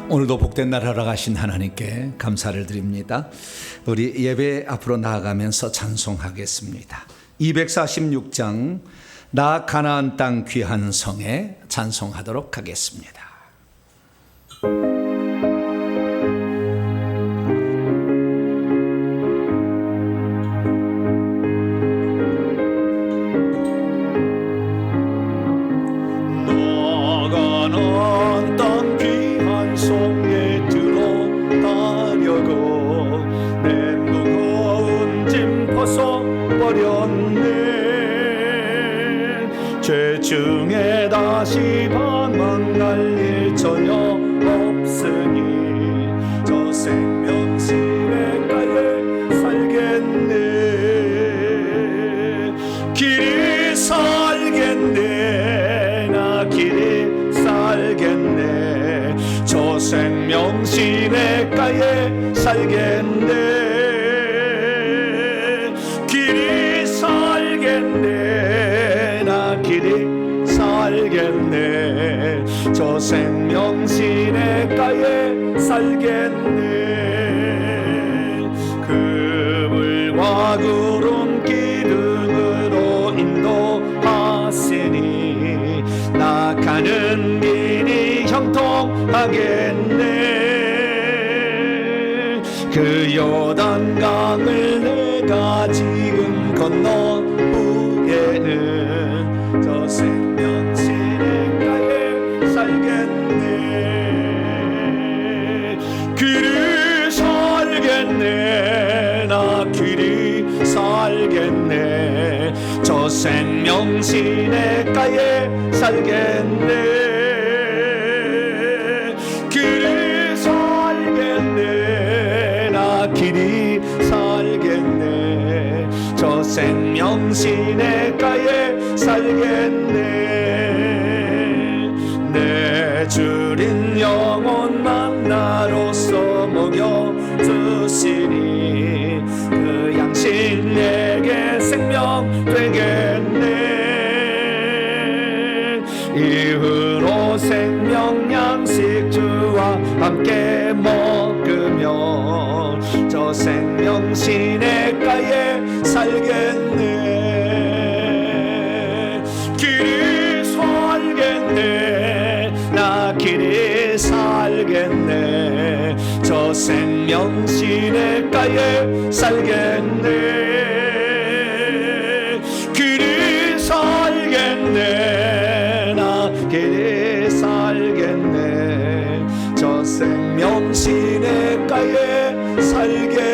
오늘도 복된 날 하러 가신 하나님께 감사를 드립니다. 우리 예배 앞으로 나아가면서 찬송하겠습니다. 246장 나 가나안 땅 귀한 성에 찬송하도록 하겠습니다. 죄 중에 다시 방황할 일 전혀 없으니 저 생명시내가에 살겠네. 길이 살겠네. 나 길이 살겠네. 저 생명시내가에 살겠네. 길이 살겠네. 길이 살겠네. 저 생명시내가에 살겠네. 그물과 구름 기둥으로 인도하시니 나 가는 길이 형통하겠네. 그 요단강을 내가 지금 건너 후에는 저 생명시내가에 살겠네. 길이 살겠네. 나 길이 살겠네. 저 생명시내가에 살겠네. 길이 살겠네. 나 길이 살겠네. 저 생명시내가에 살겠네. 내 주린 영혼 만나로서 먹여주시니 그 양식 내게 생명 되겠네. 이후로 생명 양식 주와 함께 먹으며 저 생명시내가에 살겠네. 길이 살겠네. 나 길이 살겠네. 저 생명시내가에 살겠네. 길이 살겠네. 나 길이 살겠네. 저 생명시내가에 살겠네.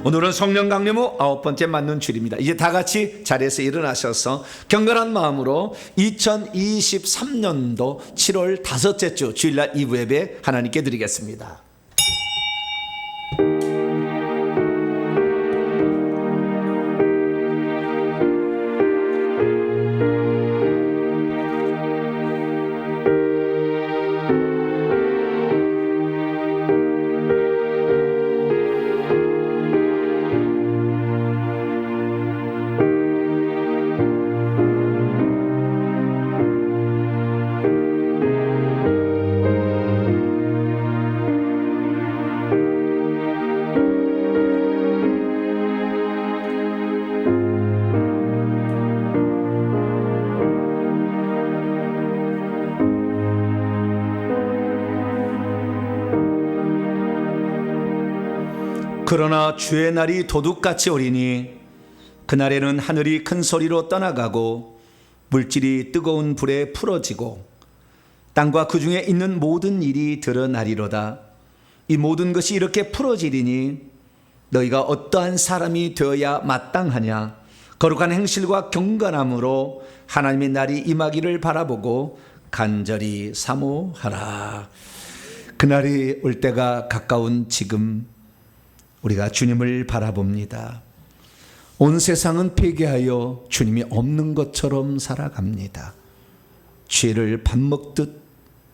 오늘은 성령 강림 후 9번째 맞는 주일입니다. 이제 다 같이 자리에서 일어나셔서 경건한 마음으로 2023년도 7월 5째 주 주일날 2부 예배 하나님께 드리겠습니다. 그러나 주의 날이 도둑같이 오리니 그날에는 하늘이 큰 소리로 떠나가고 물질이 뜨거운 불에 풀어지고 땅과 그 중에 있는 모든 일이 드러나리로다. 이 모든 것이 이렇게 풀어지리니 너희가 어떠한 사람이 되어야 마땅하냐. 거룩한 행실과 경건함으로 하나님의 날이 임하기를 바라보고 간절히 사모하라. 그날이 올 때가 가까운 지금 우리가 주님을 바라봅니다. 온 세상은 폐기하여 주님이 없는 것처럼 살아갑니다. 죄를 밥 먹듯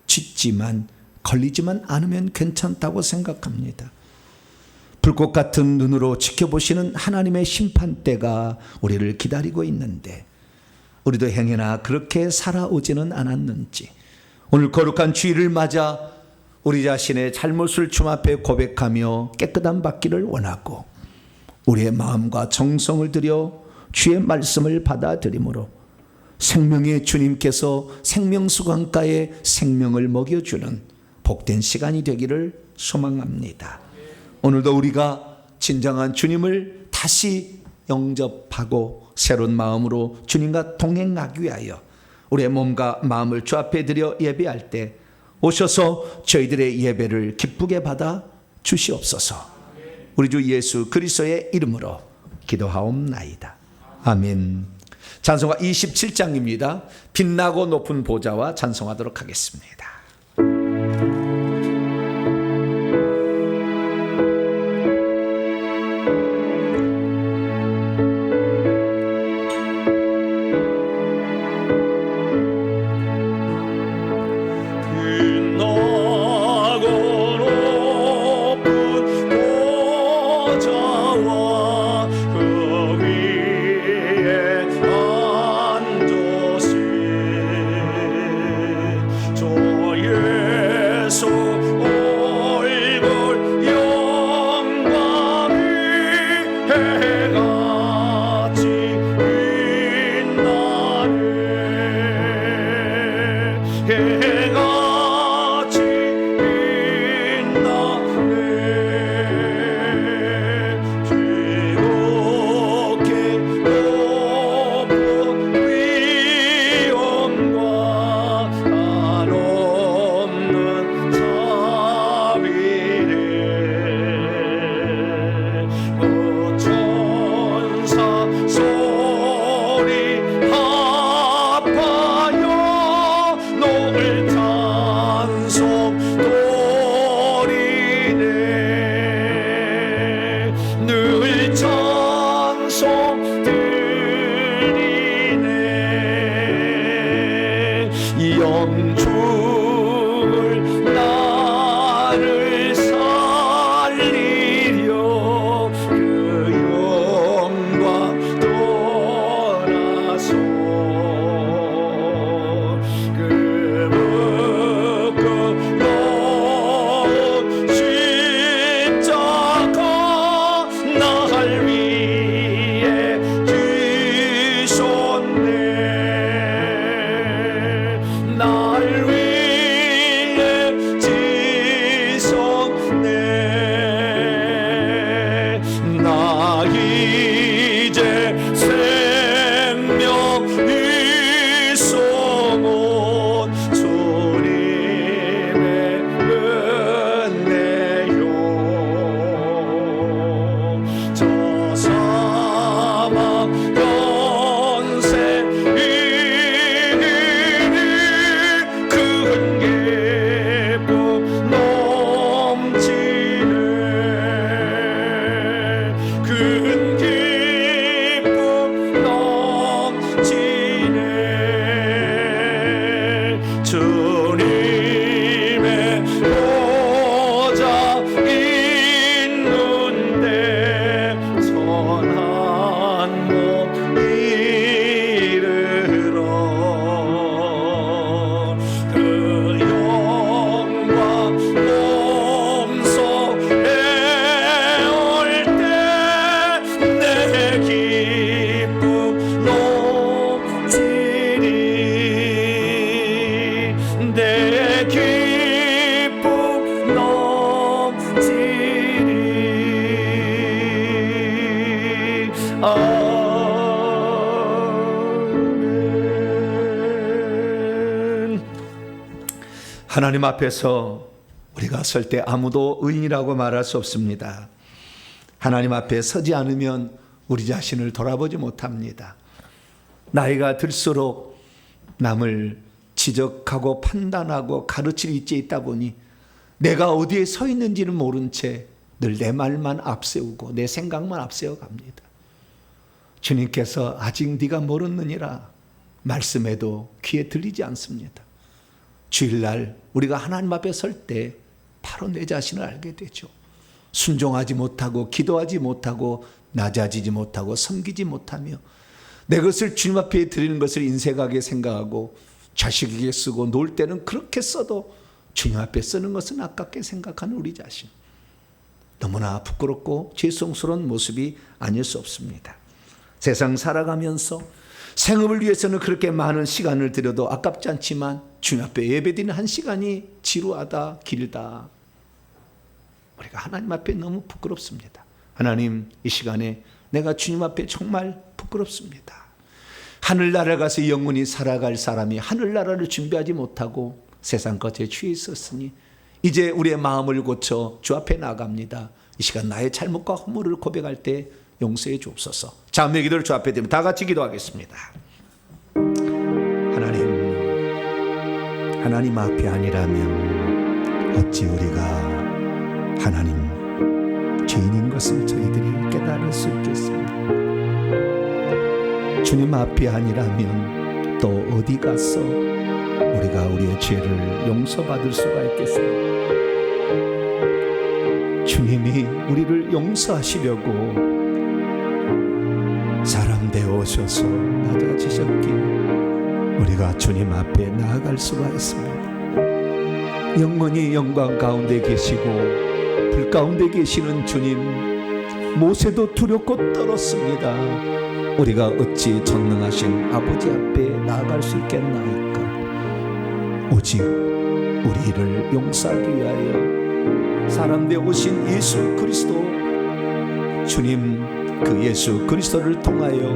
짓지만 걸리지만 않으면 괜찮다고 생각합니다. 불꽃 같은 눈으로 지켜보시는 하나님의 심판대가 우리를 기다리고 있는데 우리도 행여나 그렇게 살아오지는 않았는지 오늘 거룩한 주일을 맞아 우리 자신의 잘못을 주 앞에 고백하며 깨끗함 받기를 원하고 우리의 마음과 정성을 들여 주의 말씀을 받아들이므로 생명의 주님께서 생명수강가에 생명을 먹여주는 복된 시간이 되기를 소망합니다. 오늘도 우리가 진정한 주님을 다시 영접하고 새로운 마음으로 주님과 동행하기 위하여 우리의 몸과 마음을 주 앞에 드려 예배할 때 오셔서 저희들의 예배를 기쁘게 받아 주시옵소서. 우리 주 예수 그리스도의 이름으로 기도하옵나이다. 아멘. 찬송가 27장입니다. 빛나고 높은 보좌와 찬송하도록 하겠습니다. 하나님 앞에서 우리가 설 때 아무도 의인이라고 말할 수 없습니다. 하나님 앞에 서지 않으면 우리 자신을 돌아보지 못합니다. 나이가 들수록 남을 지적하고 판단하고 가르칠 위치에 있다 보니 내가 어디에 서 있는지는 모른 채 늘 내 말만 앞세우고 내 생각만 앞세워 갑니다. 주님께서 아직 네가 모르느니라 말씀해도 귀에 들리지 않습니다. 주일날 우리가 하나님 앞에 설 때 바로 내 자신을 알게 되죠. 순종하지 못하고 기도하지 못하고 낮아지지 못하고 섬기지 못하며 내 것을 주님 앞에 드리는 것을 인색하게 생각하고 자식에게 쓰고 놀 때는 그렇게 써도 주님 앞에 쓰는 것은 아깝게 생각하는 우리 자신, 너무나 부끄럽고 죄송스러운 모습이 아닐 수 없습니다. 세상 살아가면서 생업을 위해서는 그렇게 많은 시간을 들여도 아깝지 않지만 주님 앞에 예배드리는 한 시간이 지루하다, 길다, 우리가 하나님 앞에 너무 부끄럽습니다. 하나님, 이 시간에 내가 주님 앞에 정말 부끄럽습니다. 하늘나라 가서 영원히 살아갈 사람이 하늘나라를 준비하지 못하고 세상 것에 취해 있었으니 이제 우리의 마음을 고쳐 주 앞에 나갑니다. 이 시간 나의 잘못과 허물을 고백할 때 용서해 주옵소서. 자매 기도를 주 앞에 드리면 다 같이 기도하겠습니다. 하나님 앞이 아니라면 어찌 우리가 하나님 죄인인 것을 저희들이 깨달을 수 있겠습니까? 주님 앞이 아니라면 또 어디 가서 우리가 우리의 죄를 용서받을 수가 있겠습니까? 주님이 우리를 용서하시려고 사람 되어 오셔서 낮아지셨기에 우리가 주님 앞에 나아갈 수가 있습니다. 영원히 영광 가운데 계시고 불 가운데 계시는 주님, 모세도 두렵고 떨었습니다. 우리가 어찌 전능하신 아버지 앞에 나아갈 수 있겠나이까? 오직 우리를 용서하기 위하여 사람 되어 오신 예수 그리스도, 주님 그 예수 그리스도를 통하여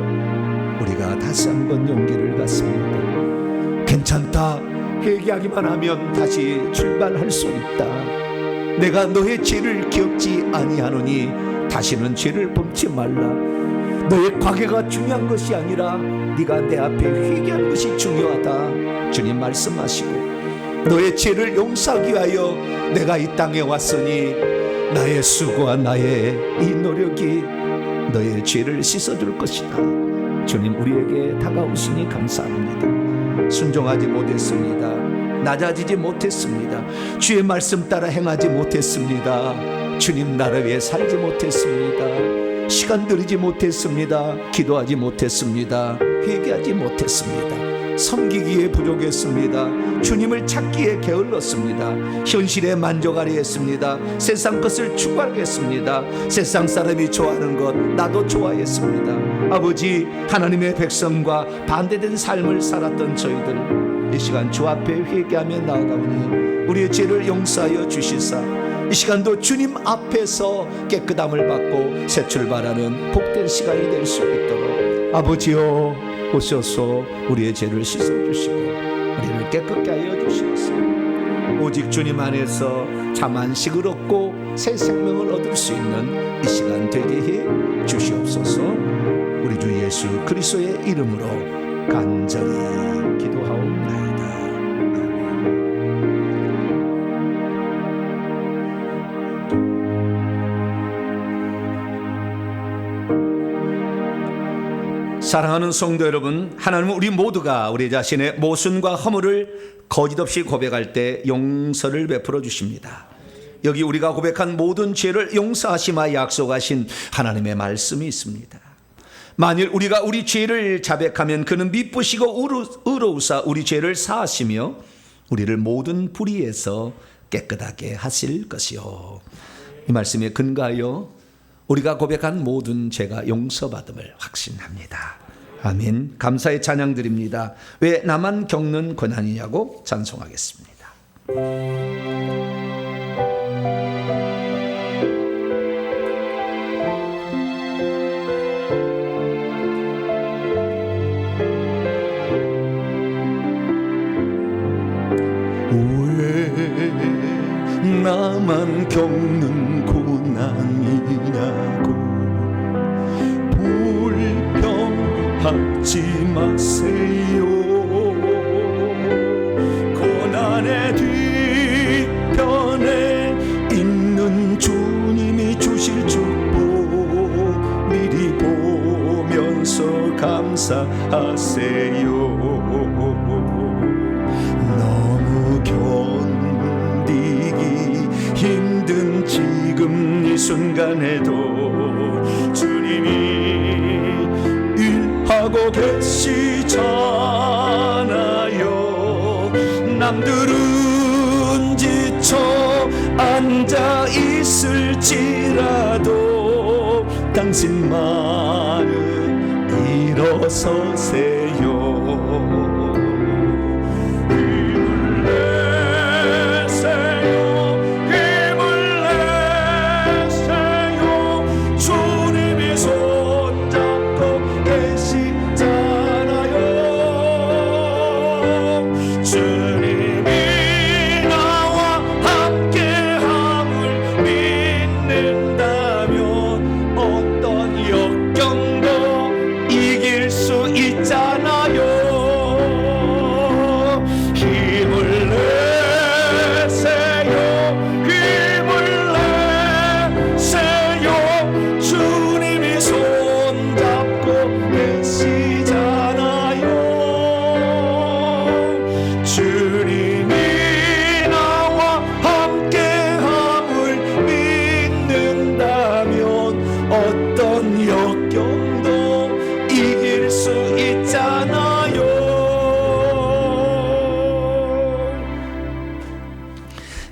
우리가 다시 한번 용기를 갖습니다. 괜찮다, 회개하기만 하면 다시 출발할 수 있다. 내가 너의 죄를 기억지 아니하노니 다시는 죄를 범치 말라. 너의 과거가 중요한 것이 아니라 네가 내 앞에 회개하는 것이 중요하다. 주님 말씀하시고 너의 죄를 용서하기 위하여 내가 이 땅에 왔으니 나의 수고와 나의 이 노력이 너의 죄를 씻어줄 것이다. 주님 우리에게 다가오시니 감사합니다. 순종하지 못했습니다. 낮아지지 못했습니다. 주의 말씀 따라 행하지 못했습니다. 주님 나라 위해 살지 못했습니다. 시간 들이지 못했습니다. 기도하지 못했습니다. 회개하지 못했습니다. 섬기기에 부족했습니다. 주님을 찾기에 게을렀습니다. 현실에 만족하려 했습니다. 세상 것을 추구하겠습니다. 세상 사람이 좋아하는 것 나도 좋아했습니다. 아버지, 하나님의 백성과 반대된 삶을 살았던 저희들, 이 시간 주 앞에 회개하며 나아가오니 우리의 죄를 용서하여 주시사 이 시간도 주님 앞에서 깨끗함을 받고 새 출발하는 복된 시간이 될 수 있도록 아버지여 오셔서 우리의 죄를 씻어주시고 우리를 깨끗게 하여 주시옵소서. 오직 주님 안에서 참 안식을 얻고 새 생명을 얻을 수 있는 이 시간 되게 해 주시옵소서. 우리 주 예수 그리스도의 이름으로 간절히 기도하옵나이다. 사랑하는 성도 여러분, 하나님은 우리 모두가 우리 자신의 모순과 허물을 거짓 없이 고백할 때 용서를 베풀어 주십니다. 여기 우리가 고백한 모든 죄를 용서하시마 약속하신 하나님의 말씀이 있습니다. 만일 우리가 우리 죄를 자백하면 그는 미쁘시고 의로우사 우리 죄를 사하시며 우리를 모든 불의에서 깨끗하게 하실 것이요. 이 말씀에 근거하여 우리가 고백한 모든 죄가 용서받음을 확신합니다. 아멘. 감사의 찬양 드립니다. 왜 나만 겪는 고난이냐고 찬송하겠습니다. 왜 나만 겪는 고난이냐고 불평하지 마세요. 고난의 뒤편에 있는 주님이 주실 축복 미리 보면서 감사하세요. 너무 견디기 힘든 지금 이 순간에도 주님이 일하고 괜찮아요. 남들은 지쳐 앉아 있을지라도 당신만은 일어서세요.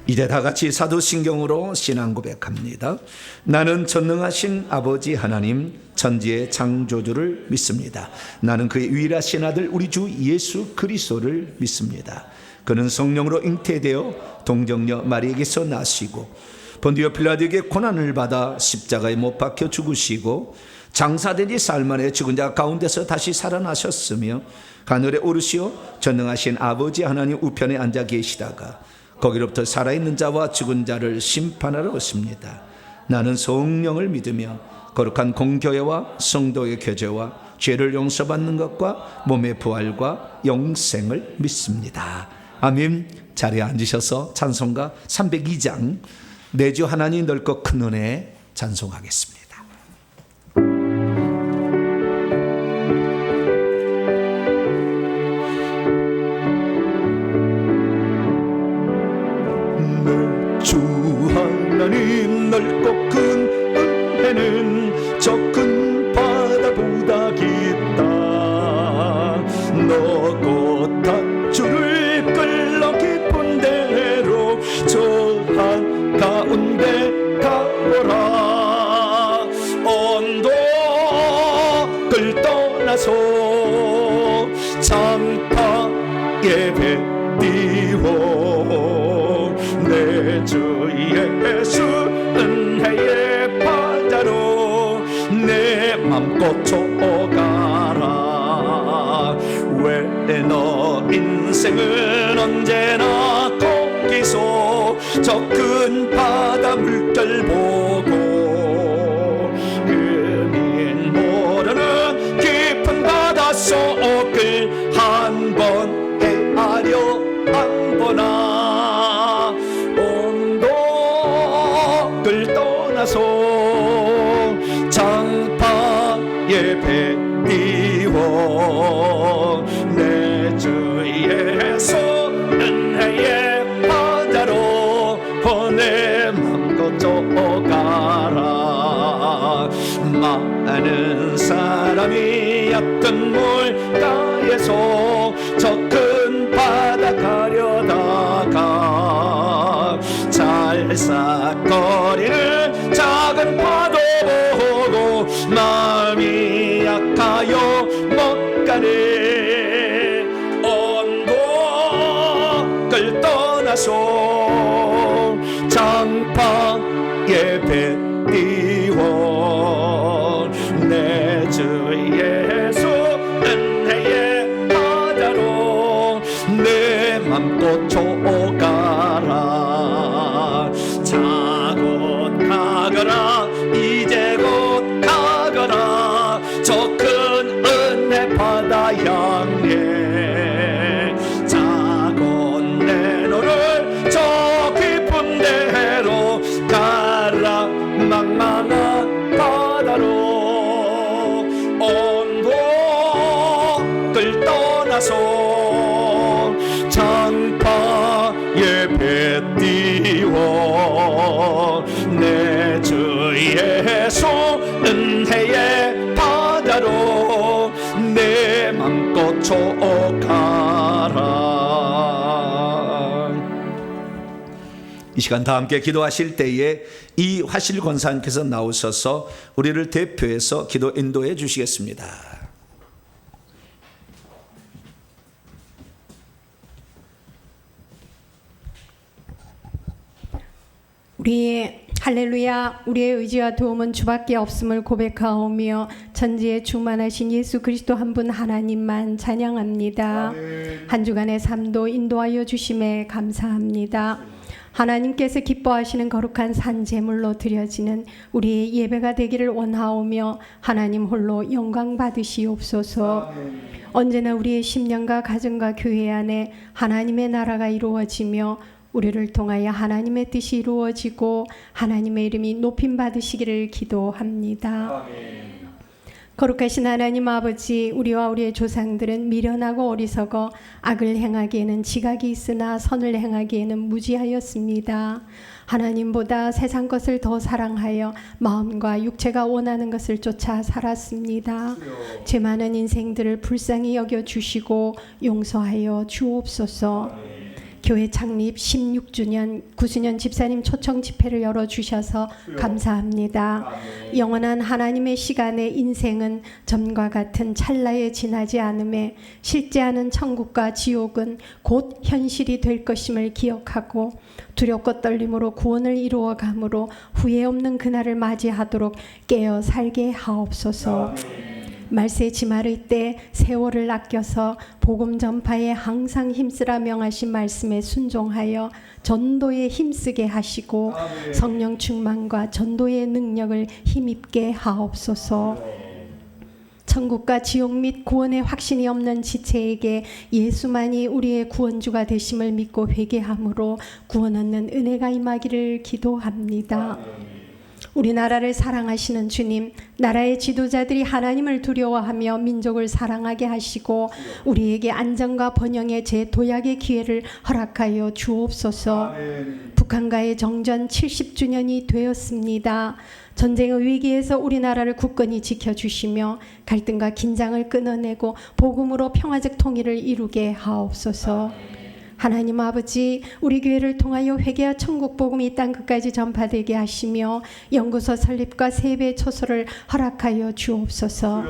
이제 다 같이 사도신경으로 신앙 고백합니다. 나는 전능하신 아버지 하나님 천지의 창조주를 믿습니다. 나는 그의 유일하신 아들 우리 주 예수 그리스도를 믿습니다. 그는 성령으로 잉태되어 동정녀 마리에게서 나시고 본디오 빌라도에게 고난을 받아 십자가에 못 박혀 죽으시고 장사된 지 사흘 만에 죽은 자 가운데서 다시 살아나셨으며 하늘에 오르시어 전능하신 아버지 하나님 우편에 앉아 계시다가 거기로부터 살아있는 자와 죽은 자를 심판하러 오십니다. 나는 성령을 믿으며 거룩한 공교회와 성도의 교제와 죄를 용서받는 것과 몸의 부활과 영생을 믿습니다. 아멘. 자리에 앉으셔서 찬송가 302장 내 주 하나님 넓고 큰 은혜 찬송하겠습니다. 주 하나님 넓고 큰 은혜는 저 큰 바다보다 깊다. 너고 닷줄을 끌러 깊은 데로 저 한가운데 가보라. 언덕을 떠나서 장파 예배 띄워 내 주 예수 은혜의 바다로 내 맘껏 쫓아가라. 왜 너 인생은 언제나 거기서 저 큰 바다 물결 보고 그민 모르는 깊은 바닷속을 한 번 헤아려 안 보나. 언덕을 떠나서 장파 예배 띄워 내 주 예수 은혜의 바다로 내 맘껏 쫓아가라. 많은 사람이 얕은 물가에서 저 큰 바다 가려다가 찰싹거리는 작은 파도 보고 마음이 약하여 못 가네. 언덕을 떠나서 장파 예배 띄워 내 주 예수 은혜의 바다로 내 맘껏 쫓아가라. 자 곧 가거라 이제 곧 가거라 저 큰 은혜 바다 향해. 자 곧 내 너를 저 깊은 데로 가라. 망망한 바다로 언덕을 떠나서 장파 예배 띄워 내 주 예수 은혜의 바다로 내 맘껏 만족하라. 이 시간 다 함께 기도하실 때에 이 화실 권사님께서 나오셔서 우리를 대표해서 기도 인도해 주시겠습니다. 우리 할렐루야, 우리의 의지와 도움은 주밖에 없음을 고백하오며 천지의 충만하신 예수 그리스도 한 분 하나님만 찬양합니다. 한 주간의 삶도 인도하여 주심에 감사합니다. 하나님께서 기뻐하시는 거룩한 산 제물로 드려지는 우리의 예배가 되기를 원하오며 하나님 홀로 영광 받으시옵소서. 언제나 우리의 심령과 가정과 교회 안에 하나님의 나라가 이루어지며 우리를 통하여 하나님의 뜻이 이루어지고 하나님의 이름이 높임 받으시기를 기도합니다. 거룩하신 하나님 아버지, 우리와 우리의 조상들은 미련하고 어리석어 악을 행하기에는 지각이 있으나 선을 행하기에는 무지하였습니다. 하나님보다 세상 것을 더 사랑하여 마음과 육체가 원하는 것을 쫓아 살았습니다. 죄 많은 인생들을 불쌍히 여겨주시고 용서하여 주옵소서. 교회 창립 16주년 9주년 집사님 초청 집회를 열어주셔서 감사합니다. 영원한 하나님의 시간에 인생은 전과 같은 찰나에 지나지 않음에 실제하는 천국과 지옥은 곧 현실이 될 것임을 기억하고 두렵고 떨림으로 구원을 이루어가므로 후회 없는 그날을 맞이하도록 깨어 살게 하옵소서. 말세 지마를 때 세월을 아껴서 복음 전파에 항상 힘쓰라 명하신 말씀에 순종하여 전도에 힘쓰게 하시고 성령 충만과 전도의 능력을 힘입게 하옵소서. 천국과 지옥 및 구원의 확신이 없는 지체에게 예수만이 우리의 구원주가 되심을 믿고 회개함으로 구원 얻는 은혜가 임하기를 기도합니다. 우리나라를 사랑하시는 주님, 나라의 지도자들이 하나님을 두려워하며 민족을 사랑하게 하시고 우리에게 안정과 번영의 재도약의 기회를 허락하여 주옵소서. 북한과의 정전 70주년이 되었습니다. 전쟁의 위기에서 우리나라를 굳건히 지켜주시며 갈등과 긴장을 끊어내고 복음으로 평화적 통일을 이루게 하옵소서. 하나님 아버지, 우리 교회를 통하여 회개와 천국 복음이 이 땅 끝까지 전파되게 하시며 연구소 설립과 세배 초소를 허락하여 주옵소서.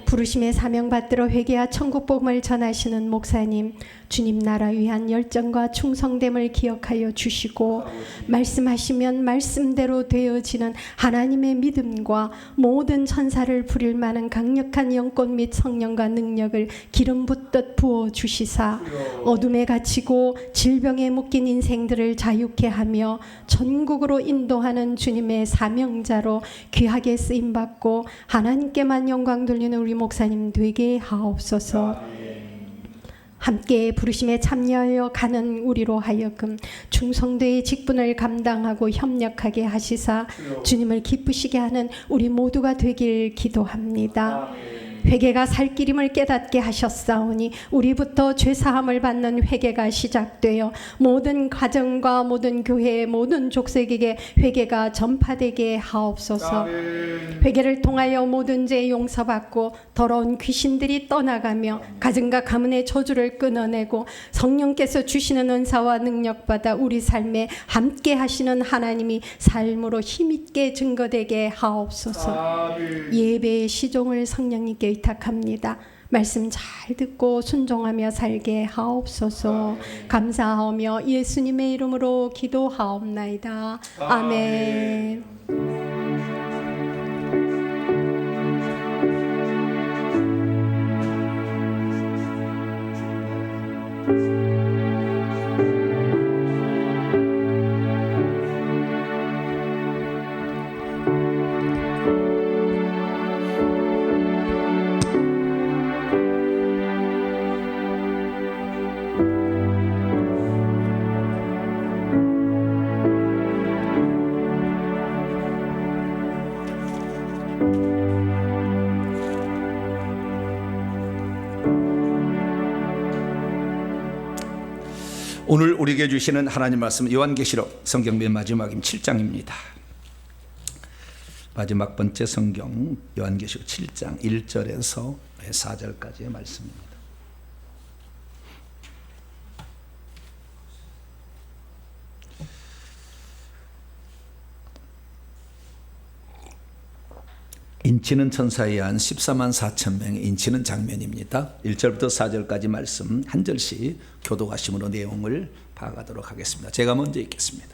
부르심의 사명 받들어 회개와 천국 복음을 전하시는 목사님, 주님 나라 위한 열정과 충성됨을 기억하여 주시고 말씀하시면 말씀대로 되어지는 하나님의 믿음과 모든 천사를 부릴 만한 강력한 영권 및 성령과 능력을 기름 붓듯 부어 주시사 어둠에 갇히고 질병에 묶인 인생들을 자유케 하며 전국으로 인도하는 주님의 사명자로 귀하게 쓰임받고 하나님께만 영광 돌리는 우리 목사님 되게 하옵소서. 함께 부르심에 참여하여 가는 우리로 하여금 충성도의 직분을 감당하고 협력하게 하시사 주님을 기쁘시게 하는 우리 모두가 되길 기도합니다. 회개가 살 길임을 깨닫게 하셨사오니 우리부터 죄사함을 받는 회개가 시작되어 모든 가정과 모든 교회 모든 족속에게 회개가 전파되게 하옵소서. 회개를 통하여 모든 죄 용서받고 더러운 귀신들이 떠나가며 가정과 가문의 저주를 끊어내고 성령께서 주시는 은사와 능력받아 우리 삶에 함께 하시는 하나님이 삶으로 힘있게 증거되게 하옵소서. 예배의 시종을 성령님께 의탁합니다. 말씀 잘 듣고 순종하며 살게 하옵소서. 감사하며 예수님의 이름으로 기도하옵나이다. 아멘. 오늘 우리에게 주시는 하나님 말씀 요한계시록 성경 맨 마지막인 7장입니다. 마지막 번째 성경 요한계시록 7장 1절에서 4절까지의 말씀입니다. 인치는 천사에 한 14만 4천 명의 인치는 장면입니다. 1절부터 4절까지 말씀 한 절씩 교도가심으로 내용을 봐가도록 하겠습니다. 제가 먼저 읽겠습니다.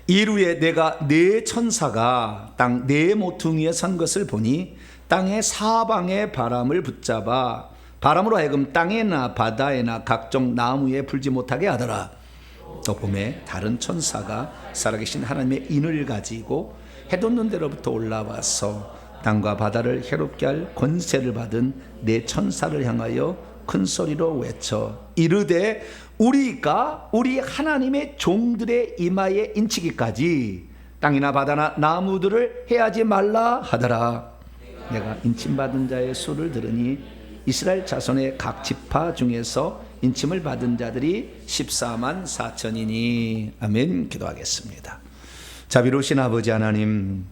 이루에 내가 네 천사가 땅 네 모퉁이에 선 것을 보니 땅의 사방의 바람을 붙잡아 바람으로 하여금 땅에나 바다에나 각종 나무에 불지 못하게 하더라. 또 봄에 다른 천사가 살아계신 하나님의 인을 가지고 해돋는 데로부터 올라와서 땅과 바다를 해롭게 할 권세를 받은 네 천사를 향하여 큰 소리로 외쳐 이르되 우리가 우리 하나님의 종들의 이마에 인치기까지 땅이나 바다나 나무들을 해하지 말라 하더라. 내가 인침받은 자의 수를 들으니 이스라엘 자손의 각 지파 중에서 인침을 받은 자들이 14만 4천이니 아멘. 기도하겠습니다. 자비로우신 아버지 하나님,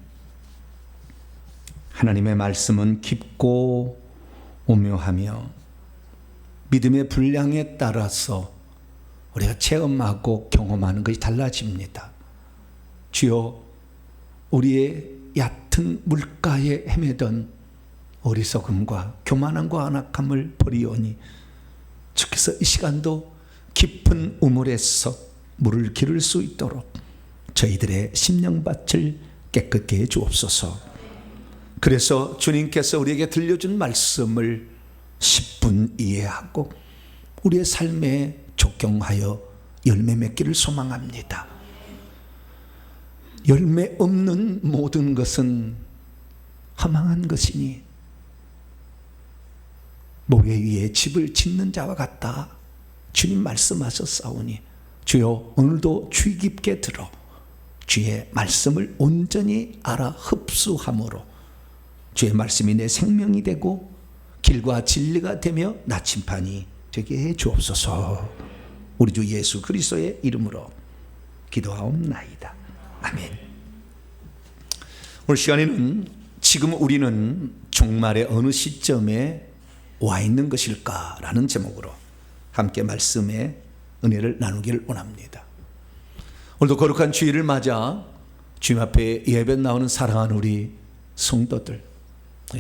하나님의 말씀은 깊고 오묘하며 믿음의 분량에 따라서 우리가 체험하고 경험하는 것이 달라집니다. 주여, 우리의 얕은 물가에 헤매던 어리석음과 교만함과 안악함을 버리오니 주께서 이 시간도 깊은 우물에서 물을 기를 수 있도록 저희들의 심령밭을 깨끗게 해 주옵소서. 그래서 주님께서 우리에게 들려준 말씀을 10분 이해하고 우리의 삶에 적용하여 열매 맺기를 소망합니다. 열매 없는 모든 것은 허망한 것이니 모래 위에 집을 짓는 자와 같다. 주님 말씀하셨사오니 주여 오늘도 주의 깊게 들어 주의 말씀을 온전히 알아 흡수함으로 주의 말씀이 내 생명이 되고 길과 진리가 되며 나침판이 되게 해 주옵소서. 우리 주 예수 그리스도의 이름으로 기도하옵나이다. 아멘. 오늘 시간에는 지금 우리는 종말의 어느 시점에 와 있는 것일까라는 제목으로 함께 말씀의 은혜를 나누기를 원합니다. 오늘도 거룩한 주일을 맞아 주님 앞에 예배 나오는 사랑하는 우리 성도들,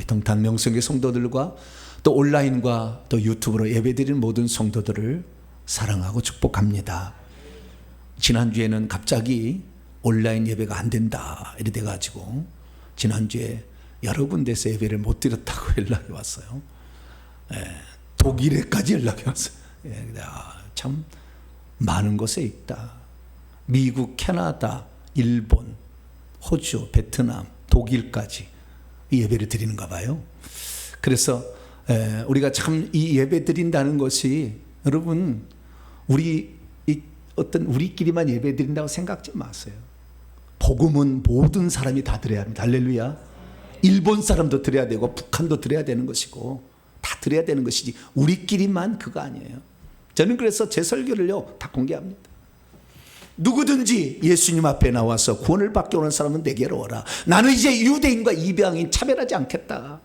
동탄 명성의 성도들과 또 온라인과 또 유튜브로 예배드리는 모든 성도들을 사랑하고 축복합니다. 지난주에는 갑자기 온라인 예배가 안 된다 이래 돼가지고 지난주에 여러 군데서 예배를 못 드렸다고 연락이 왔어요. 독일에까지 연락이 왔어요. 참 많은 곳에 있다. 미국, 캐나다, 일본, 호주, 베트남, 독일까지 예배를 드리는가 봐요. 그래서 우리가 참 이 예배 드린다는 것이 여러분 우리끼리만 예배 드린다고 생각지 마세요. 복음은 모든 사람이 다 드려야 합니다. 할렐루야. 일본 사람도 드려야 되고 북한도 드려야 되는 것이고 다 드려야 되는 것이지 우리끼리만 그거 아니에요. 저는 그래서 제 설교를요 다 공개합니다. 누구든지 예수님 앞에 나와서 구원을 받게 오는 사람은 내게로 오라. 나는 이제 유대인과 이방인 차별하지 않겠다.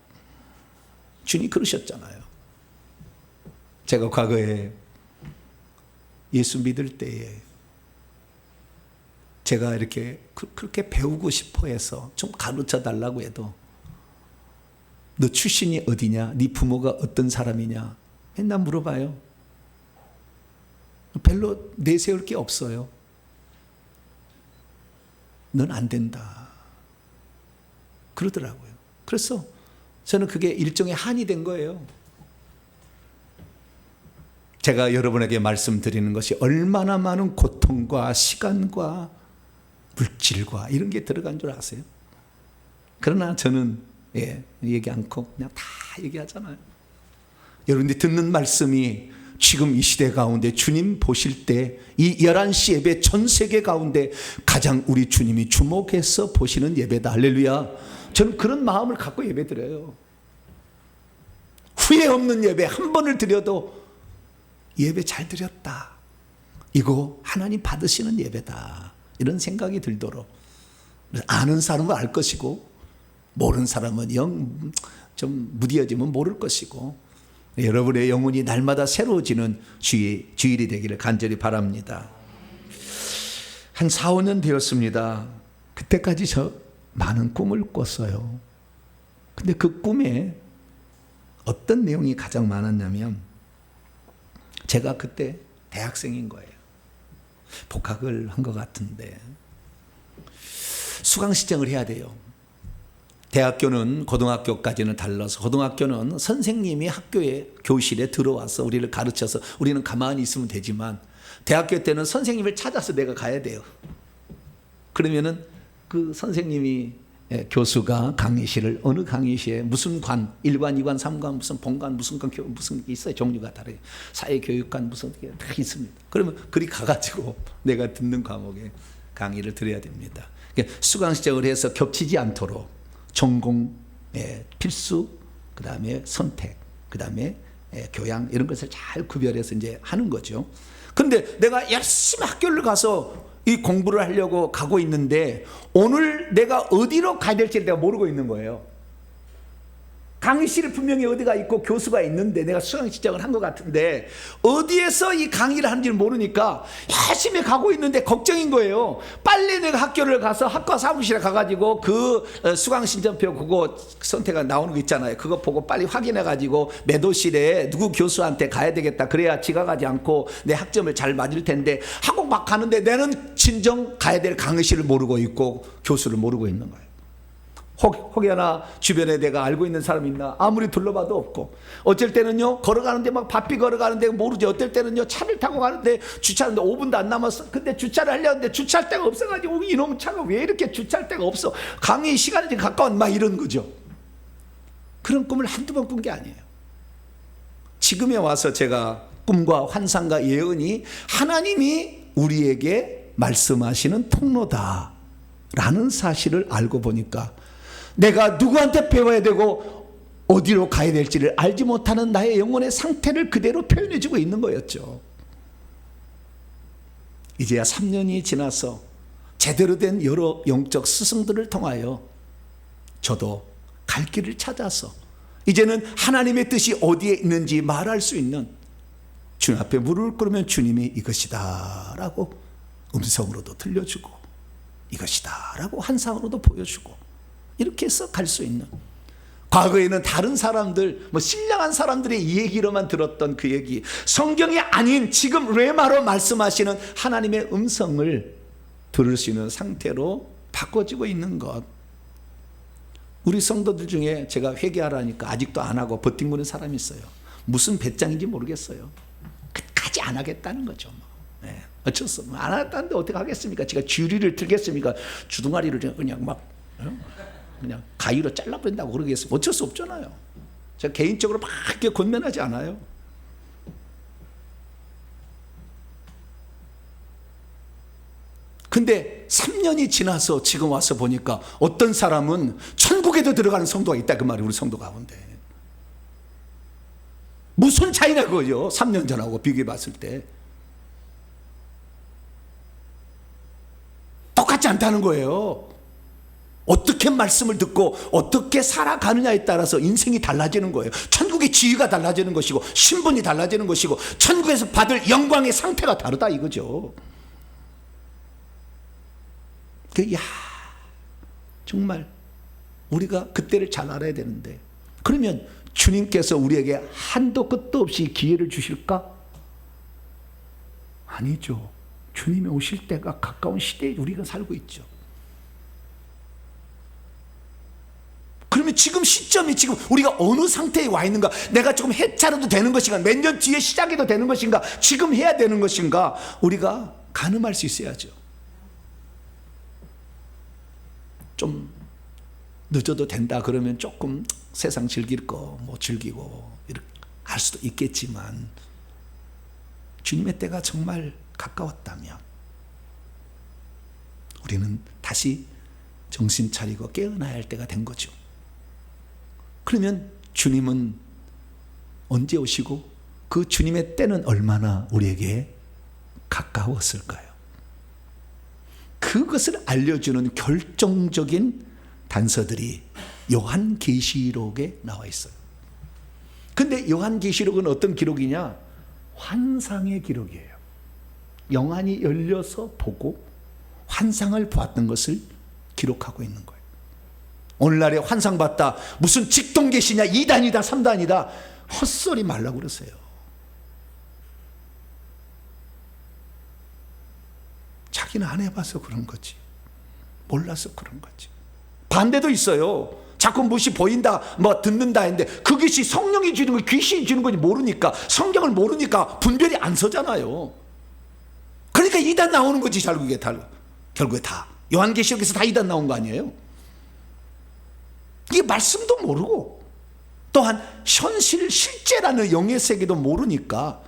주님 그러셨잖아요. 제가 과거에 예수 믿을 때에 제가 이렇게 그렇게 배우고 싶어 해서 좀 가르쳐 달라고 해도 너 출신이 어디냐? 네 부모가 어떤 사람이냐? 맨날 물어봐요. 별로 내세울 게 없어요. 넌 안 된다. 그러더라고요. 그래서 저는 그게 일종의 한이 된 거예요. 제가 여러분에게 말씀드리는 것이 얼마나 많은 고통과 시간과 물질과 이런 게 들어간 줄 아세요? 그러나 저는 얘기 않고 그냥 다 얘기하잖아요. 여러분들이 듣는 말씀이 지금 이 시대 가운데 주님 보실 때 이 11시 예배 전 세계 가운데 가장 우리 주님이 주목해서 보시는 예배다. 할렐루야. 저는 그런 마음을 갖고 예배 드려요. 후회 없는 예배 한 번을 드려도 예배 잘 드렸다. 이거 하나님 받으시는 예배다. 이런 생각이 들도록 아는 사람은 알 것이고 모르는 사람은 영 좀 무디어지면 모를 것이고 여러분의 영혼이 날마다 새로워지는 주일이 되기를 간절히 바랍니다. 한 4, 5년 되었습니다. 그때까지 저 많은 꿈을 꿨어요. 근데 그 꿈에 어떤 내용이 가장 많았냐면 제가 그때 대학생인 거예요. 복학을 한 것 같은데 수강신청을 해야 돼요. 대학교는 고등학교까지는 달라서 고등학교는 선생님이 학교에 교실에 들어와서 우리를 가르쳐서 우리는 가만히 있으면 되지만 대학교 때는 선생님을 찾아서 내가 가야 돼요. 그러면은 그 선생님이 교수가 강의실을 어느 강의실에 무슨 관 1관, 2관, 3관 무슨 본관 무슨 관 무슨 게 있어요. 종류가 다르게 사회교육관 무슨 게 다 있습니다. 그러면 그리 가가지고 내가 듣는 과목에 강의를 들어야 됩니다. 그러니까 수강신청을 해서 겹치지 않도록 전공 필수 그다음에 선택 그다음에 교양 이런 것을 잘 구별해서 이제 하는 거죠. 그런데 내가 열심히 학교를 가서 이 공부를 하려고 가고 있는데 오늘 내가 어디로 가야 될지 내가 모르고 있는 거예요. 강의실에 분명히 어디가 있고 교수가 있는데 내가 수강신청을 한 것 같은데 어디에서 이 강의를 하는지를 모르니까 열심히 가고 있는데 걱정인 거예요. 빨리 내가 학교를 가서 학과 사무실에 가가지고 그 수강신청표 그거 선택가 나오는 거 있잖아요. 그거 보고 빨리 확인해가지고 매도실에 누구 교수한테 가야 되겠다. 그래야 지각하지 않고 내 학점을 잘 맞을 텐데 하고 막 가는데 나는 진정 가야 될 강의실을 모르고 있고 교수를 모르고 있는 거예요. 혹여나 주변에 내가 알고 있는 사람이 있나 아무리 둘러봐도 없고 어쩔 때는요 걸어가는데 막 바삐 걸어가는데 모르지 어떨 때는요 차를 타고 가는데 주차하는데 5분도 안 남았어. 근데 주차를 하려는데 주차할 데가 없어가지고 이놈 차가 왜 이렇게 주차할 데가 없어. 강의 시간이 가까운 막 이런 거죠. 그런 꿈을 한두 번 꾼 게 아니에요. 지금에 와서 제가 꿈과 환상과 예언이 하나님이 우리에게 말씀하시는 통로다라는 사실을 알고 보니까 내가 누구한테 배워야 되고 어디로 가야 될지를 알지 못하는 나의 영혼의 상태를 그대로 표현해주고 있는 거였죠. 이제야 3년이 지나서 제대로 된 여러 영적 스승들을 통하여 저도 갈 길을 찾아서 이제는 하나님의 뜻이 어디에 있는지 말할 수 있는 주님 앞에 무릎을 꿇으면 주님이 이것이다 라고 음성으로도 들려주고 이것이다 라고 환상으로도 보여주고 이렇게 해서 갈 수 있는 과거에는 다른 사람들 신령한 사람들의 이 얘기로만 들었던 그 얘기 성경이 아닌 지금 레마로 말씀하시는 하나님의 음성을 들을 수 있는 상태로 바꿔지고 있는 것. 우리 성도들 중에 제가 회개하라니까 아직도 안 하고 버팅거리는 사람이 있어요. 무슨 배짱인지 모르겠어요. 끝까지 안 하겠다는 거죠. 네. 어쩔 수 없어. 안 하겠다는데 어떻게 하겠습니까? 제가 주리를 들겠습니까? 주둥아리를 그냥 막 그냥 가위로 잘라버린다고 그러겠어요. 어쩔 수 없잖아요. 제가 개인적으로 막 이렇게 권면하지 않아요. 근데 3년이 지나서 지금 와서 보니까 어떤 사람은 천국에도 들어가는 성도가 있다 그 말이 우리 성도 가운데. 무슨 차이나 그거죠. 3년 전하고 비교해 봤을 때. 똑같지 않다는 거예요. 어떻게 말씀을 듣고 어떻게 살아가느냐에 따라서 인생이 달라지는 거예요. 천국의 지위가 달라지는 것이고 신분이 달라지는 것이고 천국에서 받을 영광의 상태가 다르다 이거죠. 정말 우리가 그때를 잘 알아야 되는데 그러면 주님께서 우리에게 한도 끝도 없이 기회를 주실까? 아니죠. 주님이 오실 때가 가까운 시대에 우리가 살고 있죠. 그러면 지금 시점이 지금 우리가 어느 상태에 와 있는가? 내가 조금 해차려도 되는 것인가? 몇 년 뒤에 시작해도 되는 것인가? 지금 해야 되는 것인가? 우리가 가늠할 수 있어야죠. 좀 늦어도 된다 그러면 조금 세상 즐길 거 뭐 즐기고 이렇게 할 수도 있겠지만 주님의 때가 정말 가까웠다면 우리는 다시 정신 차리고 깨어나야 할 때가 된 거죠. 그러면 주님은 언제 오시고 그 주님의 때는 얼마나 우리에게 가까웠을까요? 그것을 알려주는 결정적인 단서들이 요한계시록에 나와 있어요. 근데 요한계시록은 어떤 기록이냐? 환상의 기록이에요. 영안이 열려서 보고 환상을 보았던 것을 기록하고 있는 거예요. 오늘날에 환상 봤다, 무슨 직동 계시냐, 2단이다 3단이다, 헛소리 말라고 그러세요. 자기는 안 해봐서 그런 거지, 몰라서 그런 거지. 반대도 있어요. 자꾸 무엇이 보인다, 뭐 듣는다 했는데 그것이 성령이 주는 거, 귀신이 주는 건지 모르니까, 성경을 모르니까 분별이 안 서잖아요. 그러니까 2단 나오는 거지. 결국에 다 요한계시록에서 다 2단 나온 거 아니에요? 이게 말씀도 모르고 또한 현실 실제라는 영의 세계도 모르니까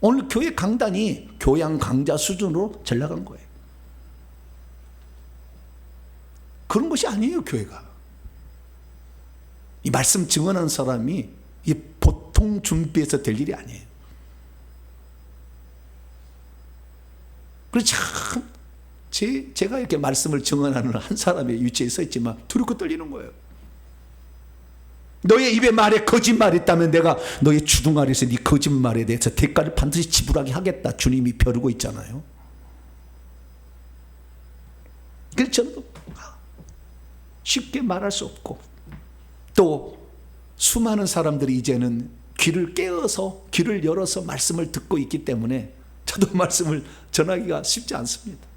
오늘 교회 강단이 교양 강좌 수준으로 잘 나간 거예요. 그런 것이 아니에요. 교회가 이 말씀 증언하는 사람이 이 보통 준비해서 될 일이 아니에요. 그래서 참 제가 이렇게 말씀을 증언하는 한 사람의 위치에 서 있지만 두렵고 떨리는 거예요. 너의 입에 말에 거짓말이 있다면 내가 너의 주둥아리에서 네 거짓말에 대해서 대가를 반드시 지불하게 하겠다, 주님이 벼르고 있잖아요. 그래서 저는 쉽게 말할 수 없고, 또 수많은 사람들이 이제는 귀를 깨어서, 귀를 열어서 말씀을 듣고 있기 때문에 저도 말씀을 전하기가 쉽지 않습니다.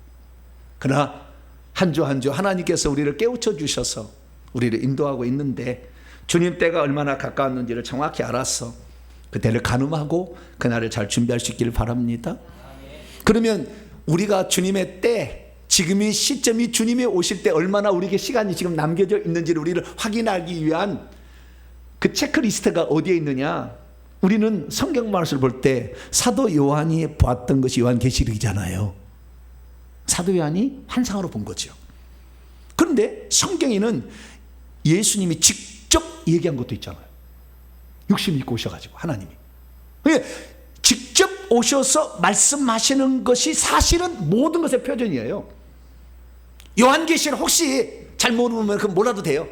그러나 한 주 한 주 하나님께서 우리를 깨우쳐 주셔서 우리를 인도하고 있는데, 주님 때가 얼마나 가까웠는지를 정확히 알아서 그 때를 가늠하고 그날을 잘 준비할 수 있기를 바랍니다. 그러면 우리가 주님의 때, 지금이 시점이 주님이 오실 때 얼마나 우리에게 시간이 지금 남겨져 있는지를 우리를 확인하기 위한 그 체크리스트가 어디에 있느냐? 우리는 성경 말씀을 볼 때 사도 요한이 보았던 것이 요한계시록이잖아요. 사도 요한이 환상으로 본 거죠. 그런데 성경에는 예수님이 직접 얘기한 것도 있잖아요. 육신 입고 오셔가지고 하나님이 직접 오셔서 말씀하시는 것이 사실은 모든 것의 표전이에요. 요한계시록 혹시 잘 모르면 그건 몰라도 돼요.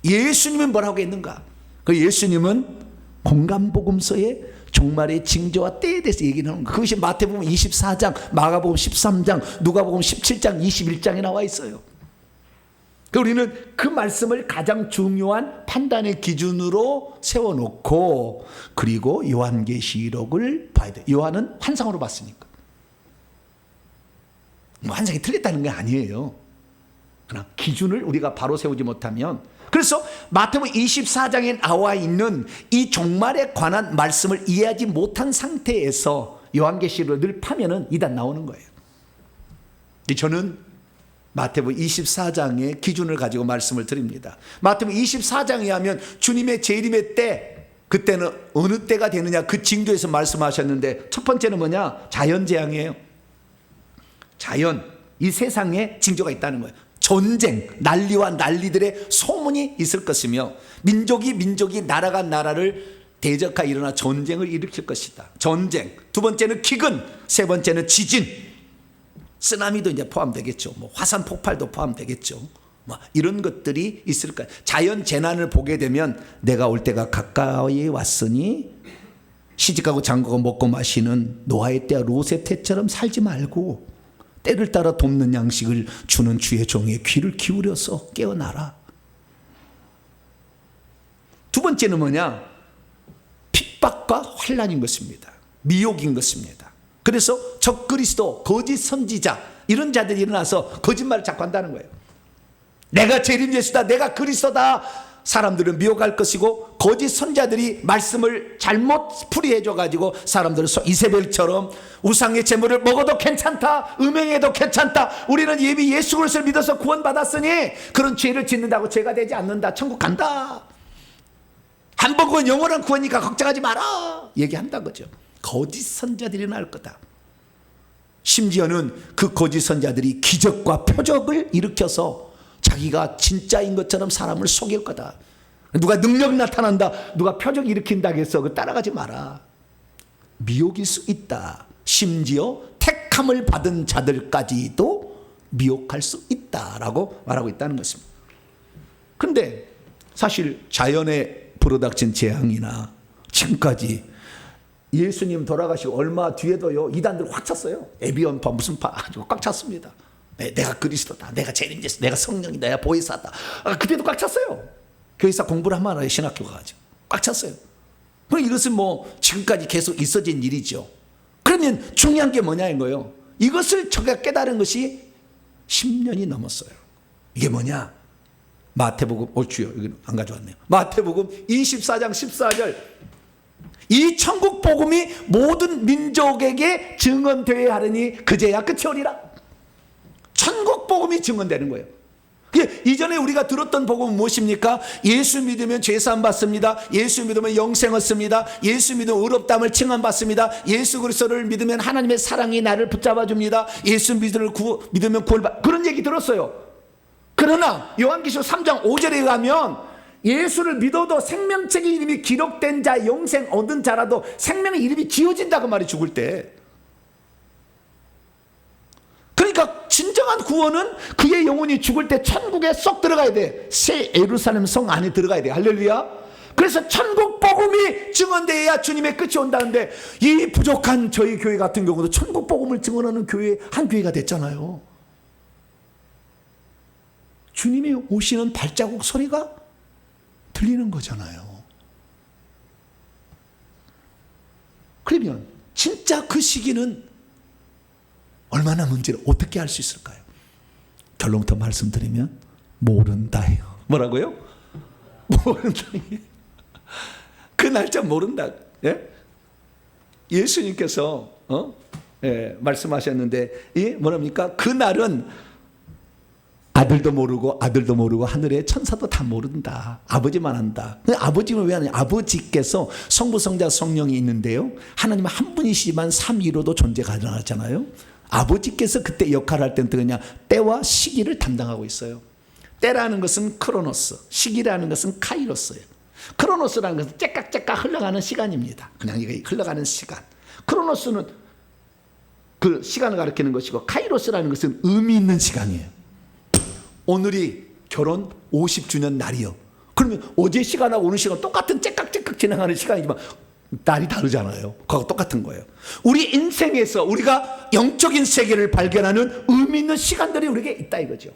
예수님은 뭐라고 했는가? 그 예수님은 공간복음서에 종말의 징조와 때에 대해서 얘기를 하는 거예요. 그것이 마태복음 24장, 마가복음 13장, 누가복음 17장, 21장에 나와 있어요. 우리는 그 말씀을 가장 중요한 판단의 기준으로 세워놓고, 그리고 요한계시록을 봐야 돼요. 요한은 환상으로 봤으니까. 뭐 환상이 틀렸다는 게 아니에요. 그러나 기준을 우리가 바로 세우지 못하면, 그래서 마태복음 24장에 나와 있는 이 종말에 관한 말씀을 이해하지 못한 상태에서 요한계시록을 늘 파면은 이단 나오는 거예요. 저는 마태복음 24장의 기준을 가지고 말씀을 드립니다. 마태복음 24장에 하면 주님의 재림의 때, 그때는 어느 때가 되느냐, 그 징조에서 말씀하셨는데, 첫 번째는 뭐냐? 자연재앙이에요. 자연, 이 세상에 징조가 있다는 거예요. 전쟁, 난리와 난리들의 소문이 있을 것이며, 민족이 나라가 나라를 대적하여 일어나 전쟁을 일으킬 것이다. 전쟁. 두 번째는 기근, 세 번째는 지진, 쓰나미도 이제 포함되겠죠. 뭐 화산 폭발도 포함되겠죠. 뭐 이런 것들이 있을 거예요. 자연 재난을 보게 되면 내가 올 때가 가까이 왔으니 시집가고 장가고 먹고 마시는 노아의 때와 롯의 때처럼 살지 말고 때를 따라 돕는 양식을 주는 주의 종의 귀를 기울여서 깨어나라. 두 번째는 뭐냐? 핍박과 환난인 것입니다. 미혹인 것입니다. 그래서 적그리스도, 거짓 선지자, 이런 자들이 일어나서 거짓말을 자꾸 한다는 거예요. 내가 재림 예수다, 내가 그리스도다. 사람들은 미혹할 것이고, 거짓 선자들이 말씀을 잘못 풀이해줘가지고 사람들을 이세벨처럼 우상의 제물을 먹어도 괜찮다, 음행해도 괜찮다, 우리는 이미 예수 그리스도를 믿어서 구원받았으니 그런 죄를 짓는다고 죄가 되지 않는다, 천국 간다, 한 번 구원 영원한 구원이니까 걱정하지 마라 얘기한다는 거죠. 거짓 선자들이 날 거다. 심지어는 그 거짓 선자들이 기적과 표적을 일으켜서 자기가 진짜인 것처럼 사람을 속일 거다. 누가 능력 나타난다, 누가 표적 일으킨다 해서 그 따라가지 마라. 미혹일 수 있다. 심지어 택함을 받은 자들까지도 미혹할 수 있다라고 말하고 있다는 것입니다. 그런데 사실 자연에 불어닥친 재앙이나 지금까지 예수님 돌아가시고 얼마 뒤에도요, 이단들 확 찼어요. 에비온파 무슨 파 꽉 찼습니다. 내가 그리스도다, 내가 재림제수, 내가 성령이다, 내가 보혜사다. 그때도 꽉 찼어요. 교회사 공부를 하면 알아요. 신학교 가가지고 꽉 찼어요. 그럼 이것은 뭐 지금까지 계속 있어진 일이죠. 그러면 중요한 게 뭐냐는 거예요. 이것을 제가 깨달은 것이 10년이 넘었어요. 이게 뭐냐? 마태복음, 주요 이거 안 가져왔네요. 마태복음 24장 14절. 이 천국 복음이 모든 민족에게 증언되어야 하느니 그제야 끝이 오리라. 천국 복음이 증언되는 거예요. 이전에 우리가 들었던 복음은 무엇입니까? 예수 믿으면 죄사함 받습니다. 예수 믿으면 영생 얻습니다. 예수 믿으면 의롭다함을 칭함받습니다. 예수 그리스도를 믿으면 하나님의 사랑이 나를 붙잡아 줍니다. 예수 믿으면 구원받. 그런 얘기 들었어요. 그러나 요한계시록 3장 5절에 의하면 예수를 믿어도 생명책의 이름이 기록된 자, 영생 얻은 자라도 생명의 이름이 지워진다고 말이 죽을 때. 그러니까 진정한 구원은 그의 영혼이 죽을 때 천국에 쏙 들어가야 돼. 새 예루살렘 성 안에 들어가야 돼. 할렐루야. 그래서 천국 복음이 증언되어야 주님의 끝이 온다는데, 이 부족한 저희 교회 같은 경우도 천국 복음을 증언하는 교회 한 교회가 됐잖아요. 주님이 오시는 발자국 소리가 들리는 거잖아요. 그러면 진짜 그 시기는 얼마나 문제를 어떻게 알 수 있을까요? 결론부터 말씀드리면 모른다예요. 뭐라고요? 모른다. 그 날짜 모른다. 예? 예수님께서 말씀하셨는데, 뭐랍니까? 그 날은 아들도 모르고 하늘의 천사도 다 모른다. 아버지만 한다. 아버지는 왜 하냐? 아버지께서 성부, 성자, 성령이 있는데요, 하나님 한 분이시지만 삼위로도 존재가 가능하잖아요. 아버지께서 그때 역할을 할 때는 그냥 때와 시기를 담당하고 있어요. 때라는 것은 크로노스, 시기라는 것은 카이로스예요. 크로노스라는 것은 째깍째깍 흘러가는 시간입니다. 그냥 이게 흘러가는 시간. 크로노스는 그 시간을 가리키는 것이고, 카이로스라는 것은 의미 있는 시간이에요. 오늘이 결혼 50주년 날이요. 그러면 어제 시간하고 오늘 시간 똑같은 째깍째깍 지나가는 시간이지만 날이 다르잖아요. 그거 똑같은 거예요. 우리 인생에서 우리가 영적인 세계를 발견하는 의미 있는 시간들이 우리에게 있다 이거죠.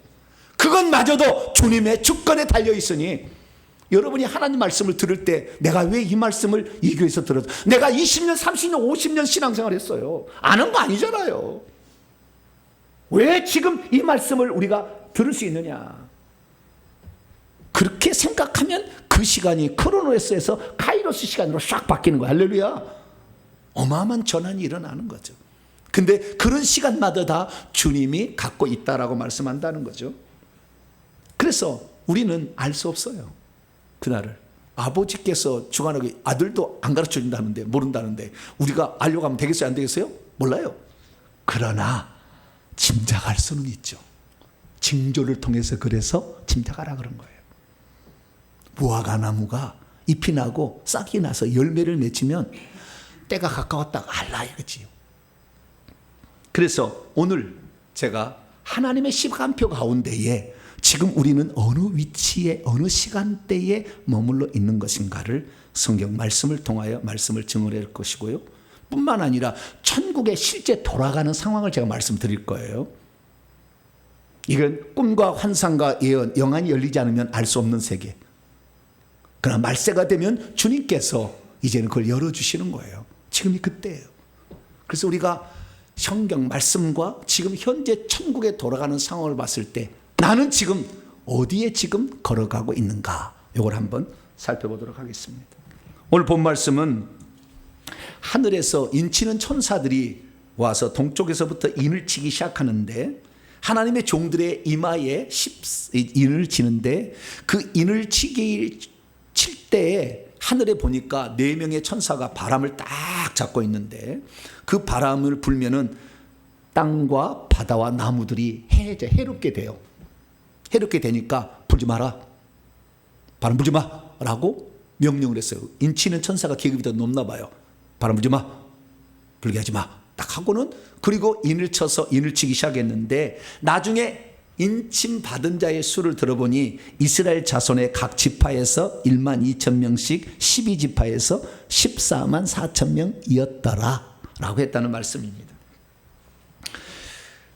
그것마저도 주님의 주권에 달려 있으니, 여러분이 하나님 말씀을 들을 때 내가 왜 이 말씀을 이 교회에서 들었어? 내가 20년, 30년, 50년 신앙생활 했어요. 아는 거 아니잖아요. 왜 지금 이 말씀을 우리가 들을 수 있느냐? 그렇게 생각하면 그 시간이 크로노스에서 카이로스 시간으로 싹 바뀌는 거야. 할렐루야. 어마어마한 전환이 일어나는 거죠. 근데 그런 시간마다 다 주님이 갖고 있다라고 말씀한다는 거죠. 그래서 우리는 알 수 없어요. 그날을. 아버지께서 주관하기, 아들도 안 가르쳐 준다는데, 모른다는데 우리가 알려고 하면 되겠어요? 안 되겠어요? 몰라요. 그러나 짐작할 수는 있죠. 징조를 통해서 그래서 짐작하라 그런 거예요. 무화과 나무가 잎이 나고 싹이 나서 열매를 맺히면 때가 가까웠다 알라 이거지요. 그래서 오늘 제가 하나님의 시간표 가운데에 지금 우리는 어느 위치에 어느 시간대에 머물러 있는 것인가를 성경 말씀을 통하여 말씀을 증언할 것이고요. 뿐만 아니라 천국에 실제 돌아가는 상황을 제가 말씀드릴 거예요. 이건 꿈과 환상과 예언, 영안이 열리지 않으면 알 수 없는 세계. 그러나 말세가 되면 주님께서 이제는 그걸 열어주시는 거예요. 지금이 그때예요. 그래서 우리가 성경 말씀과 지금 현재 천국에 돌아가는 상황을 봤을 때 나는 지금 어디에 지금 걸어가고 있는가, 이걸 한번 살펴보도록 하겠습니다. 오늘 본 말씀은 하늘에서 인치는 천사들이 와서 동쪽에서부터 인을 치기 시작하는데, 하나님의 종들의 이마에 인을 치는데, 그 인을 칠 때에 하늘에 보니까 4명의 천사가 바람을 딱 잡고 있는데, 그 바람을 불면은 땅과 바다와 나무들이 해롭게 돼요. 해롭게 되니까 불지 마라, 바람 불지 마라고 명령을 했어요. 인치는 천사가 계급이 더 높나 봐요. 바람 불지 마, 불게 하지 마 딱 하고는, 그리고 인을 쳐서 인을 치기 시작했는데, 나중에 인침 받은 자의 수를 들어보니 이스라엘 자손의 각 지파에서 12,000명씩 12지파에서 144,000명이었더라 라고 했다는 말씀입니다.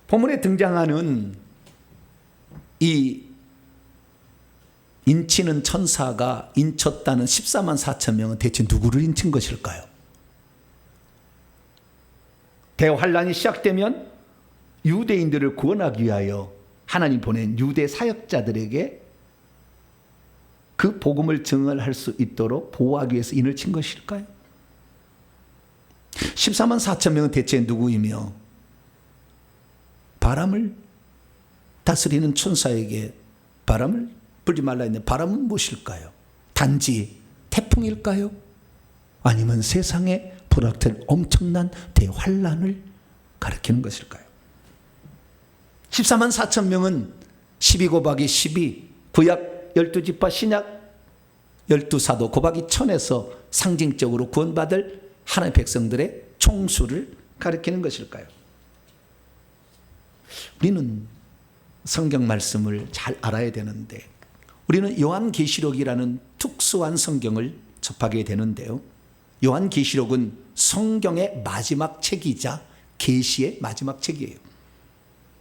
본문에 등장하는 이 인치는 천사가 인쳤다는 14만 4천 명은 대체 누구를 인친 것일까요? 대환란이 시작되면 유대인들을 구원하기 위하여 하나님 보낸 유대 사역자들에게 그 복음을 증언할 수 있도록 보호하기 위해서 인을 친 것일까요? 14만 4천 명은 대체 누구이며 바람을 다스리는 천사에게 바람을 불지 말라 했는데 바람은 무엇일까요? 단지 태풍일까요? 아니면 세상에 불확실 엄청난 대환란을 가리키는 것일까요? 14만 4천 명은 12 곱하기 12 구약 12지파 신약 12사도 곱하기 1000에서 상징적으로 구원받을 하나님의 백성들의 총수를 가리키는 것일까요? 우리는 성경 말씀을 잘 알아야 되는데 우리는 요한계시록이라는 특수한 성경을 접하게 되는데요. 요한계시록은 성경의 마지막 책이자 계시의 마지막 책이에요.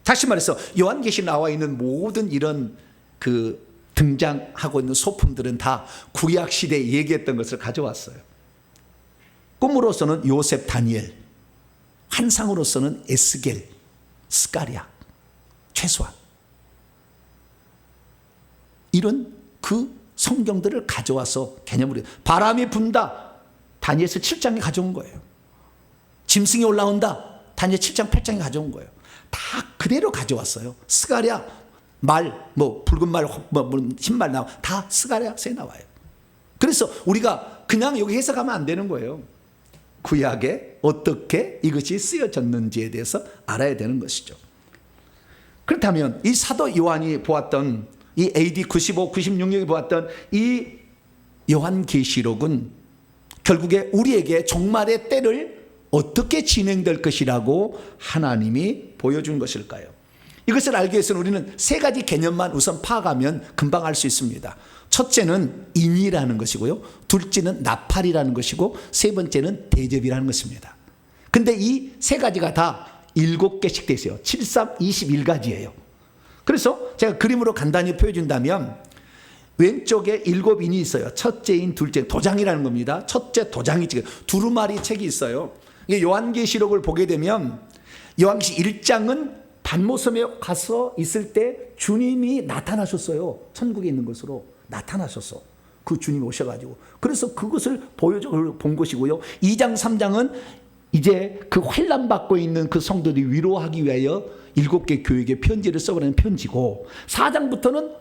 다시 말해서 요한계시 나와 있는 모든 이런 등장하고 있는 소품들은 다 구약 시대에 얘기했던 것을 가져왔어요. 꿈으로서는 요셉 다니엘, 환상으로서는 에스겔, 스가랴, 최소한 이런 그 성경들을 가져와서 개념으로 바람이 분다 다니엘서 7장에 가져온 거예요. 짐승이 올라온다 다니엘 7장 8장에 가져온 거예요. 다 그대로 가져왔어요. 스가랴 말, 붉은 말, 흰말 나와 다 스가랴서에 나와요. 그래서 우리가 그냥 여기 해석하면 안 되는 거예요. 구약에 어떻게 이것이 쓰여졌는지에 대해서 알아야 되는 것이죠. 그렇다면 이 사도 요한이 보았던 이 AD 95, 96년에 보았던 이 요한계시록은 결국에 우리에게 종말의 때를 어떻게 진행될 것이라고 하나님이 보여준 것일까요? 이것을 알기 위해서는 우리는 세 가지 개념만 우선 파악하면 금방 알 수 있습니다. 첫째는 인이라는 것이고요. 둘째는 나팔이라는 것이고 세 번째는 대접이라는 것입니다. 근데 이 세 가지가 다 7개씩 되어 있어요. 7, 3, 21가지예요. 그래서 제가 그림으로 간단히 보여준다면 왼쪽에 7인이 있어요. 첫째인, 둘째, 도장이라는 겁니다. 첫째 도장이 지금 두루마리 책이 있어요. 이게 요한계시록을 보게 되면 요한계시 1장은 반모섬에 가서 있을 때 주님이 나타나셨어요. 천국에 있는 것으로 나타나셨어. 그 주님이 오셔가지고. 그래서 그것을 본 것이고요. 2장, 3장은 이제 그 환난 받고 있는 그 성도들이 위로하기 위하여 7개 교회에 편지를 써보내는 편지고 4장부터는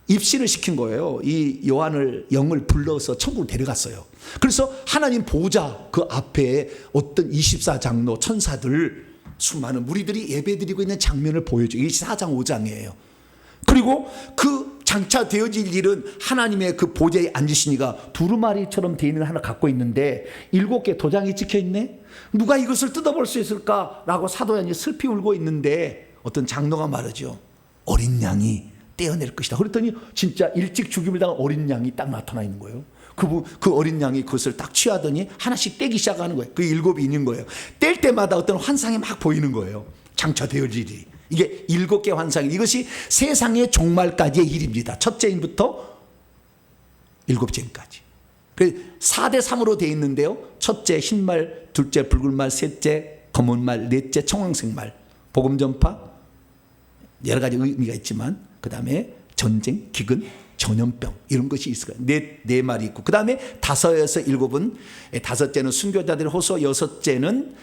입신을 시킨 거예요. 이 요한을 영을 불러서 천국으로 데려갔어요. 그래서 하나님 보호자 그 앞에 어떤 24장로 천사들 수많은 무리들이 예배드리고 있는 장면을 보여줘요. 이게 4장 5장이에요. 그리고 그 장차 되어질 일은 하나님의 그 보좌에 앉으시니가 두루마리처럼 되어 있는 걸 하나 갖고 있는데 7개 도장이 찍혀 있네. 누가 이것을 뜯어볼 수 있을까라고 사도 요한이 슬피 울고 있는데 어떤 장로가 말하죠. 어린 양이 떼어낼 것이다. 그랬더니 진짜 일찍 죽임을 당한 어린 양이 딱 나타나 있는 거예요. 그 어린 양이 그것을 딱 취하더니 하나씩 떼기 시작하는 거예요. 그 7인인 거예요. 뗄 때마다 어떤 환상이 막 보이는 거예요. 장차 되어질 일이. 이게 7개 환상. 이것이 세상의 종말까지의 일입니다. 첫째 인부터 7째 인까지. 4대 3으로 되어 있는데요. 첫째 흰말, 둘째 붉은 말, 셋째 검은 말, 넷째 청황색 말. 복음 전파 여러 가지 의미가 있지만 그 다음에 전쟁, 기근, 전염병 이런 것이 있을 거예요. 네 말이 있고 그 다음에 5에서 7은 다섯째는 순교자들의 호소, 여섯째는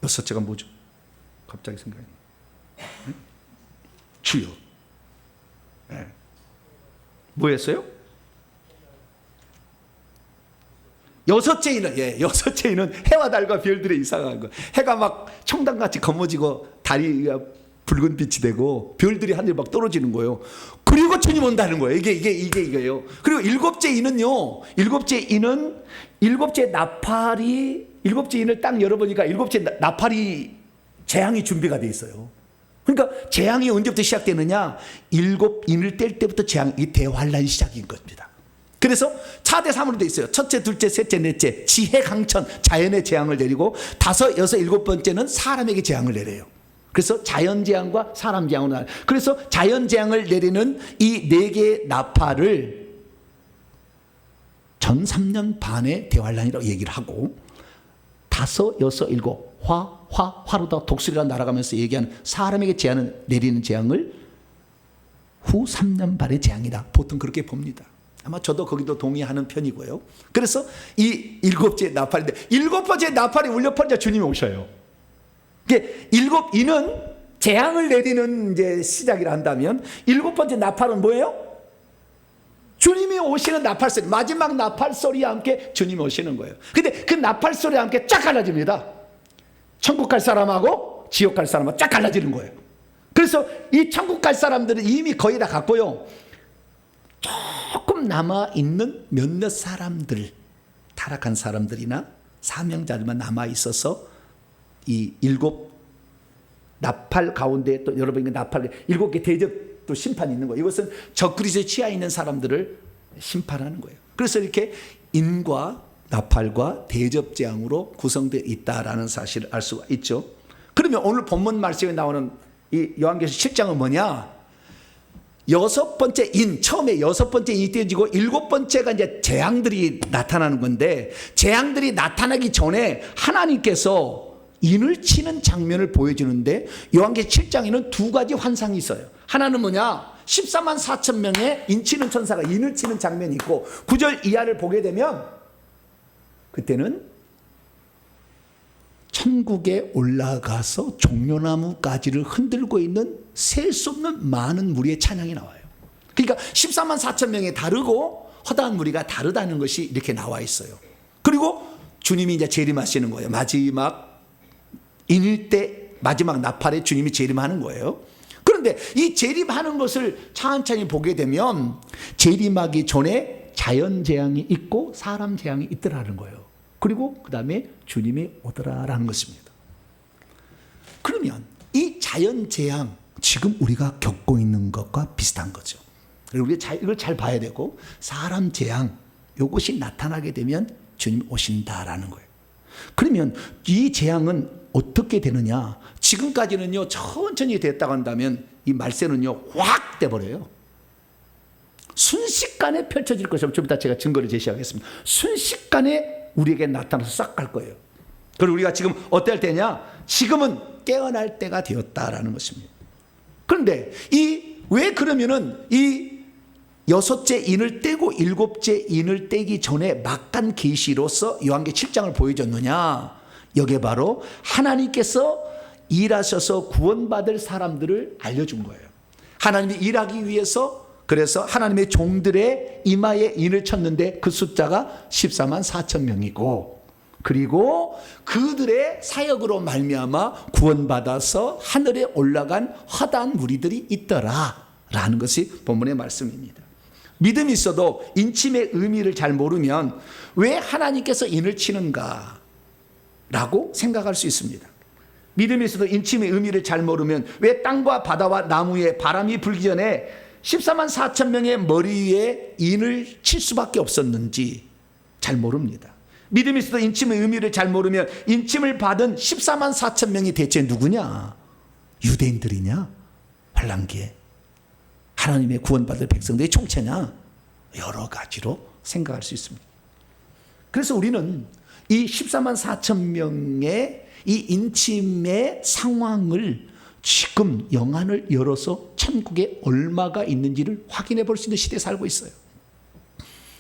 여섯째가 뭐죠? 갑자기 생각이 나요. 주여. 뭐였어요? 여섯째 인은 해와 달과 별들의 이상한 거. 해가 막 청단같이 검어지고 달이 붉은 빛이 되고 별들이 하늘에 막 떨어지는 거예요. 그리고 주님 온다는 거예요. 이게요. 그리고 7째 인은요. 7째 인은 7째 나팔이 7째 인을 딱 열어보니까 7째 나팔이 재앙이 준비가 돼 있어요. 그러니까 재앙이 언제부터 시작되느냐? 7인을 뗄 때부터 재앙이 대환란이 시작인 겁니다. 그래서 차대 3으로 돼 있어요. 첫째, 둘째, 셋째, 넷째 지혜 강천, 자연의 재앙을 내리고 다섯, 여섯, 일곱 번째는 사람에게 재앙을 내려요. 그래서 자연 재앙과 사람 재앙으로 나눠요. 그래서 자연 재앙을 내리는 이 네 개의 나팔을 전 3년 반의 대환란이라고 얘기를 하고 다섯, 여섯, 일곱 화로다 독수리가 날아가면서 얘기하는 사람에게 재앙을 내리는 재앙을 후 3년 반의 재앙이다. 보통 그렇게 봅니다. 아마 저도 거기도 동의하는 편이고요. 그래서 이 일곱째 나팔인데 일곱 번째 나팔이 울려 퍼지자 주님이 오셔요. 일곱 이는 재앙을 내리는 이제 시작이라 한다면 일곱 번째 나팔은 뭐예요? 주님이 오시는 나팔 소리, 마지막 나팔 소리와 함께 주님이 오시는 거예요. 근데 그 나팔 소리와 함께 쫙 갈라집니다. 천국 갈 사람하고 지옥 갈 사람하고 쫙 갈라지는 거예요. 그래서 이 천국 갈 사람들은 이미 거의 다 갔고요. 조금 남아있는 몇몇 사람들, 타락한 사람들이나 사명자들만 남아있어서 이 일곱 나팔 가운데 또 여러분이 나팔 일곱 개 대접 또 심판이 있는 거예요. 이것은 적그리스도에 취해 있는 사람들을 심판하는 거예요. 그래서 이렇게 인과 나팔과 대접 재앙으로 구성되어 있다라는 사실을 알 수가 있죠. 그러면 오늘 본문 말씀에 나오는 이 요한계시록 7장은 뭐냐? 여섯 번째 인, 처음에 여섯 번째 인이 떼어지고 일곱 번째가 이제 재앙들이 나타나는 건데 재앙들이 나타나기 전에 하나님께서 인을 치는 장면을 보여주는데 요한계시록 7장에는 두 가지 환상이 있어요. 하나는 뭐냐? 14만 4천 명의 인 치는 천사가 인을 치는 장면이 있고 9절 이하를 보게 되면 그때는 천국에 올라가서 종려나무 가지를 흔들고 있는 셀 수 없는 많은 무리의 찬양이 나와요. 그러니까 14만 4천 명이 다르고 허다한 무리가 다르다는 것이 이렇게 나와 있어요. 그리고 주님이 이제 재림하시는 거예요. 마지막 인일 때 마지막 나팔에 주님이 재림하는 거예요. 그런데 이 재림하는 것을 천천히 보게 되면 재림하기 전에 자연 재앙이 있고 사람 재앙이 있더라는 거예요. 그리고 그 다음에 주님이 오더라라는 것입니다. 그러면 이 자연 재앙 지금 우리가 겪고 있는 것과 비슷한 거죠. 우리가 이걸 잘 봐야 되고 사람 재앙 이것이 나타나게 되면 주님 오신다라는 거예요. 그러면 이 재앙은 어떻게 되느냐? 지금까지는요 천천히 됐다고 한다면 이 말세는요 확 돼버려요. 순식간에 펼쳐질 것이고 좀 이따 제가 증거를 제시하겠습니다. 순식간에 우리에게 나타나서 싹 갈 거예요. 그리고 우리가 지금 어떨 때냐? 지금은 깨어날 때가 되었다라는 것입니다. 그런데 왜 그러면은 이 여섯째 인을 떼고 일곱째 인을 떼기 전에 막간 계시로서 요한계시록 7장을 보여줬느냐? 여기에 바로 하나님께서 일하셔서 구원받을 사람들을 알려준 거예요. 하나님이 일하기 위해서 그래서 하나님의 종들의 이마에 인을 쳤는데 그 숫자가 14만 4천 명이고 그리고 그들의 사역으로 말미암아 구원받아서 하늘에 올라간 허다한 무리들이 있더라라는 것이 본문의 말씀입니다. 믿음이 있어도 인침의 의미를 잘 모르면 왜 하나님께서 인을 치는가 라고 생각할 수 있습니다. 믿음이 있어도 인침의 의미를 잘 모르면 왜 땅과 바다와 나무에 바람이 불기 전에 14만 4천 명의 머리 위에 인을 칠 수밖에 없었는지 잘 모릅니다. 믿음이 있어도 인침의 의미를 잘 모르면 인침을 받은 14만 4천 명이 대체 누구냐? 유대인들이냐? 환란기에 하나님의 구원받을 백성들의 총체냐? 여러 가지로 생각할 수 있습니다. 그래서 우리는 이 14만 4천 명의 이 인침의 상황을 지금 영안을 열어서 천국에 얼마가 있는지를 확인해 볼 수 있는 시대에 살고 있어요.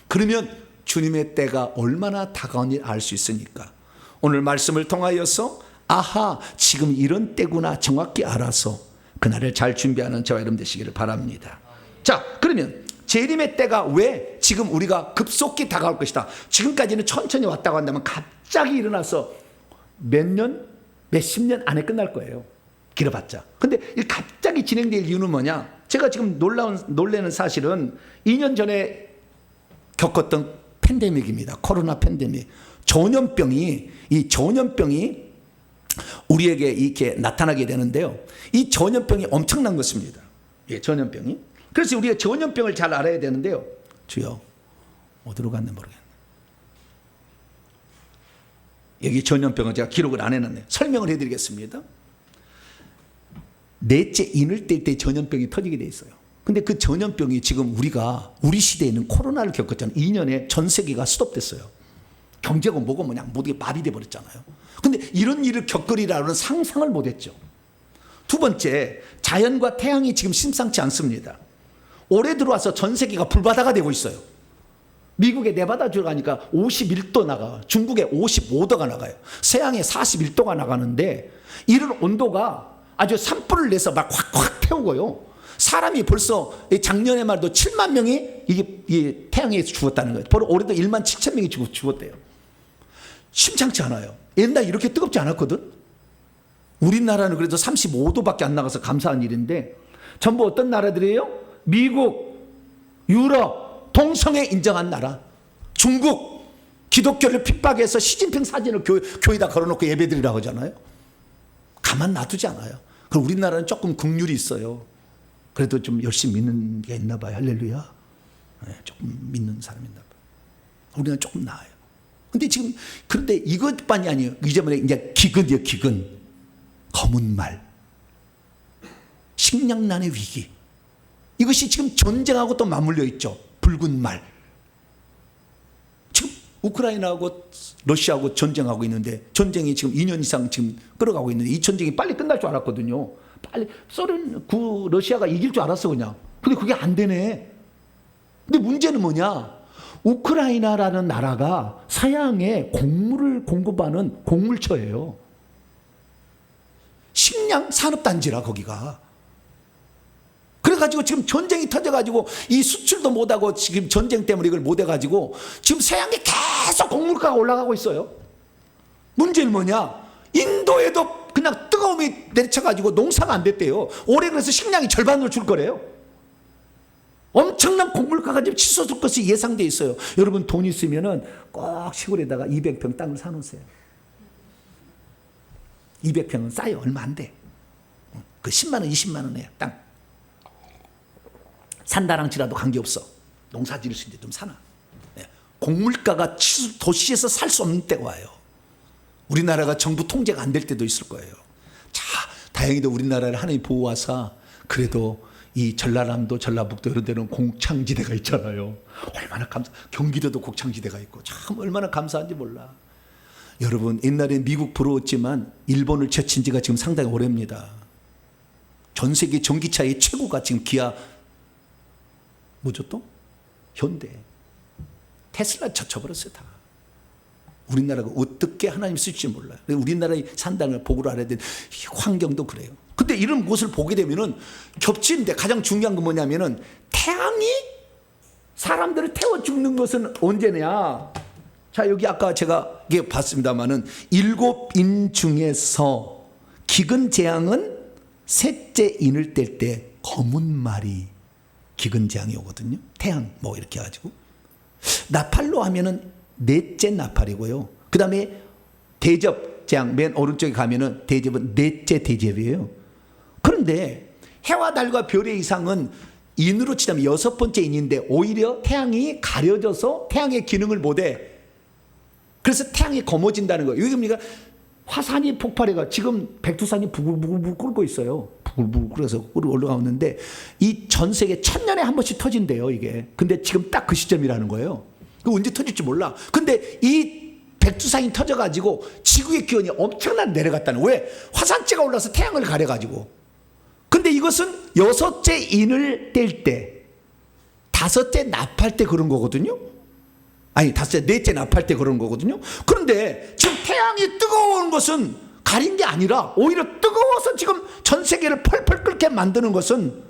그러면 주님의 때가 얼마나 다가온지 알 수 있으니까 오늘 말씀을 통하여서 아하 지금 이런 때구나 정확히 알아서 그날을 잘 준비하는 저와 여러분 되시기를 바랍니다. 자, 그러면 재림의 때가 왜 지금 우리가 급속히 다가올 것이다. 지금까지는 천천히 왔다고 한다면 갑자기 일어나서 몇 년, 몇십 년 안에 끝날 거예요. 길어봤자. 근데 갑자기 진행될 이유는 뭐냐? 제가 지금 놀라는 사실은 2년 전에 겪었던 팬데믹입니다. 코로나 팬데믹. 이 전염병이 우리에게 이렇게 나타나게 되는데요. 이 전염병이 엄청난 것입니다. 예, 전염병이. 그래서 우리가 전염병을 잘 알아야 되는데요. 주여, 어디로 갔는지 모르겠네. 여기 전염병은 제가 기록을 안 해놨네요. 설명을 해드리겠습니다. 넷째 인을 뗄 때 전염병이 터지게 돼 있어요. 근데 그 전염병이 지금 우리 시대에는 코로나를 겪었잖아요. 2년에 전 세계가 스톱됐어요. 경제고 뭐고 그냥 모두가 마비돼 버렸잖아요. 근데 이런 일을 겪으리라는 상상을 못했죠. 두 번째, 자연과 태양이 지금 심상치 않습니다. 올해 들어와서 전 세계가 불바다가 되고 있어요. 미국에 네바다 들어가니까 51도 나가, 중국에 55도가 나가요. 서양에 41도가 나가는데 이런 온도가 아주 산불을 내서 막 확확 태우고요. 사람이 벌써 작년에 말도 7만 명이 이게 태양에 죽었다는 거예요. 바로 올해도 1만 7천 명이 죽었대요. 심상치 않아요. 옛날 이렇게 뜨겁지 않았거든. 우리나라는 그래도 35도밖에 안 나가서 감사한 일인데 전부 어떤 나라들이에요? 미국, 유럽, 동성애 인정한 나라. 중국, 기독교를 핍박해서 시진핑 사진을 교회에다 걸어놓고 예배드리라고 하잖아요. 가만 놔두지 않아요. 그럼 우리나라는 조금 긍휼이 있어요. 그래도 좀 열심히 믿는 게 있나 봐요. 할렐루야. 네, 조금 믿는 사람이 있나 봐요. 우리는 조금 나아요. 근데 지금 그런데 이것만이 아니에요. 이제 기근이요, 기근. 검은 말. 식량난의 위기. 이것이 지금 전쟁하고 또 맞물려 있죠. 붉은 말. 지금 우크라이나하고 러시아하고 전쟁하고 있는데 전쟁이 지금 2년 이상 지금 끌어가고 있는데 이 전쟁이 빨리 끝날 줄 알았거든요. 빨리 러시아가 이길 줄 알았어 그냥. 근데 그게 안 되네. 근데 문제는 뭐냐? 우크라이나라는 나라가 서양에 곡물을 공급하는 곡물처예요. 식량 산업단지라 거기가. 그래가지고 지금 전쟁이 터져가지고 이 수출도 못하고 지금 전쟁 때문에 이걸 못해가지고 지금 서양에 계속 곡물가가 올라가고 있어요. 문제는 뭐냐? 인도에도 그냥 뜨거움이 내려쳐가지고 농사가 안 됐대요. 올해 그래서 식량이 절반으로 줄 거래요. 엄청난 곡물가가 지금 치솟을 것이 예상돼 있어요. 여러분 돈 있으면은 꼭 시골에다가 200평 땅을 사놓으세요. 200평은 싸요. 얼마 안 돼. 그 10만 원, 20만 원에 땅. 산다랑치라도 관계없어. 농사 지을 수 있는데 좀 사나. 곡물가가 도시에서 살 수 없는 때가 와요. 우리나라가 정부 통제가 안 될 때도 있을 거예요. 자, 다행히도 우리나라를 하나님 보호하사 그래도 이 전라남도, 전라북도 이런 데는 곡창지대가 있잖아요. 얼마나 경기도도 곡창지대가 있고 참 얼마나 감사한지 몰라. 여러분 옛날에 미국 부러웠지만 일본을 제친 지가 지금 상당히 오래입니다. 전 세계 전기차의 최고가 지금 기아 뭐죠 또? 현대. 테슬라 젖혀버렸어요 다. 우리나라가 어떻게 하나님 쓸지 몰라요. 우리나라에 산다는 걸 복으로 알아야 되는 환경도 그래요. 근데 이런 것을 보게 되면은 겹치는데 가장 중요한 건 뭐냐면은 태양이 사람들을 태워 죽는 것은 언제냐? 자, 여기 아까 제가 이게 봤습니다만은 7인 중에서 기근 재앙은 셋째 인을 뗄 때 검은 말이 기근 재앙이 오거든요. 태양 뭐 이렇게 해가지고 나팔로 하면은 넷째 나팔이고요. 그 다음에 대접 재앙 맨 오른쪽에 가면은 대접은 넷째 대접이에요. 그런데 해와 달과 별의 이상은 인으로 치자면 6번째 인인데 오히려 태양이 가려져서 태양의 기능을 못해. 그래서 태양이 검어진다는 거예요. 왜 그럽니까? 화산이 폭발해가 지금 백두산이 부글부글 끓고 있어요. 부글부글 끓어서 올라가는데 이 전 세계 1000년에 한 번씩 터진대요 이게. 근데 지금 딱 그 시점이라는 거예요. 그 언제 터질지 몰라. 근데 이 백두산이 터져가지고 지구의 기온이 엄청나게 내려갔다는. 왜? 화산재가 올라서 태양을 가려가지고. 근데 이것은 6째 인을 뗄 때, 5째 납할 때 그런 거거든요. 아니 5째, 넷째 납할 때 그런 거거든요. 그런데 지금 태양이 뜨거운 것은 가린 게 아니라 오히려 뜨거워서 지금 전 세계를 펄펄 끓게 만드는 것은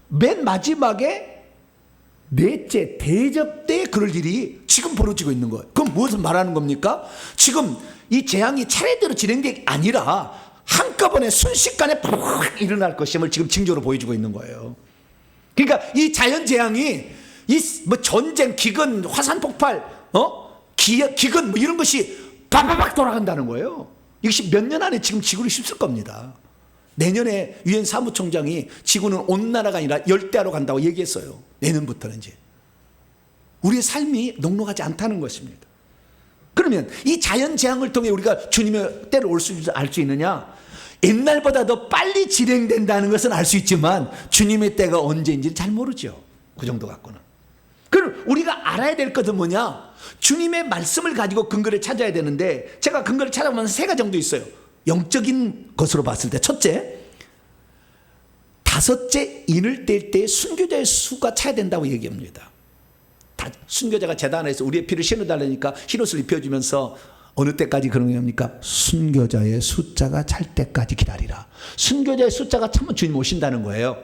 맨 마지막에 넷째 대접 때 그럴 일이 지금 벌어지고 있는 거예요. 그럼 무엇을 말하는 겁니까? 지금 이 재앙이 차례대로 진행된 게 아니라 한꺼번에 순식간에 팍 일어날 것임을 지금 징조로 보여주고 있는 거예요. 그러니까 이 자연 재앙이 이 뭐 전쟁, 기근, 화산 폭발, 기근 뭐 이런 것이 바바박 돌아간다는 거예요. 이것이 몇 년 안에 지금 지구를 휩쓸 겁니다. 내년에 유엔 사무총장이 지구는 온난화가 아니라 열대야로 간다고 얘기했어요. 내년부터는 이제. 우리의 삶이 넉넉하지 않다는 것입니다. 그러면 이 자연 재앙을 통해 우리가 주님의 때를 올 수 알 수 있느냐? 옛날보다 더 빨리 진행된다는 것은 알 수 있지만 주님의 때가 언제인지 잘 모르죠. 그 정도 갖고는. 그럼 우리가 알아야 될 것은 뭐냐? 주님의 말씀을 가지고 근거를 찾아야 되는데, 제가 근거를 찾아보면 세 가지 정도 있어요. 영적인 것으로 봤을 때 첫째, 다섯째 인을 뗄 때 순교자의 수가 차야 된다고 얘기합니다. 순교자가 제단에서 우리의 피를 신어달라니까 흰옷을 입혀주면서 어느 때까지 그런 게 합니까? 순교자의 숫자가 찰 때까지 기다리라. 순교자의 숫자가 차면 주님 오신다는 거예요.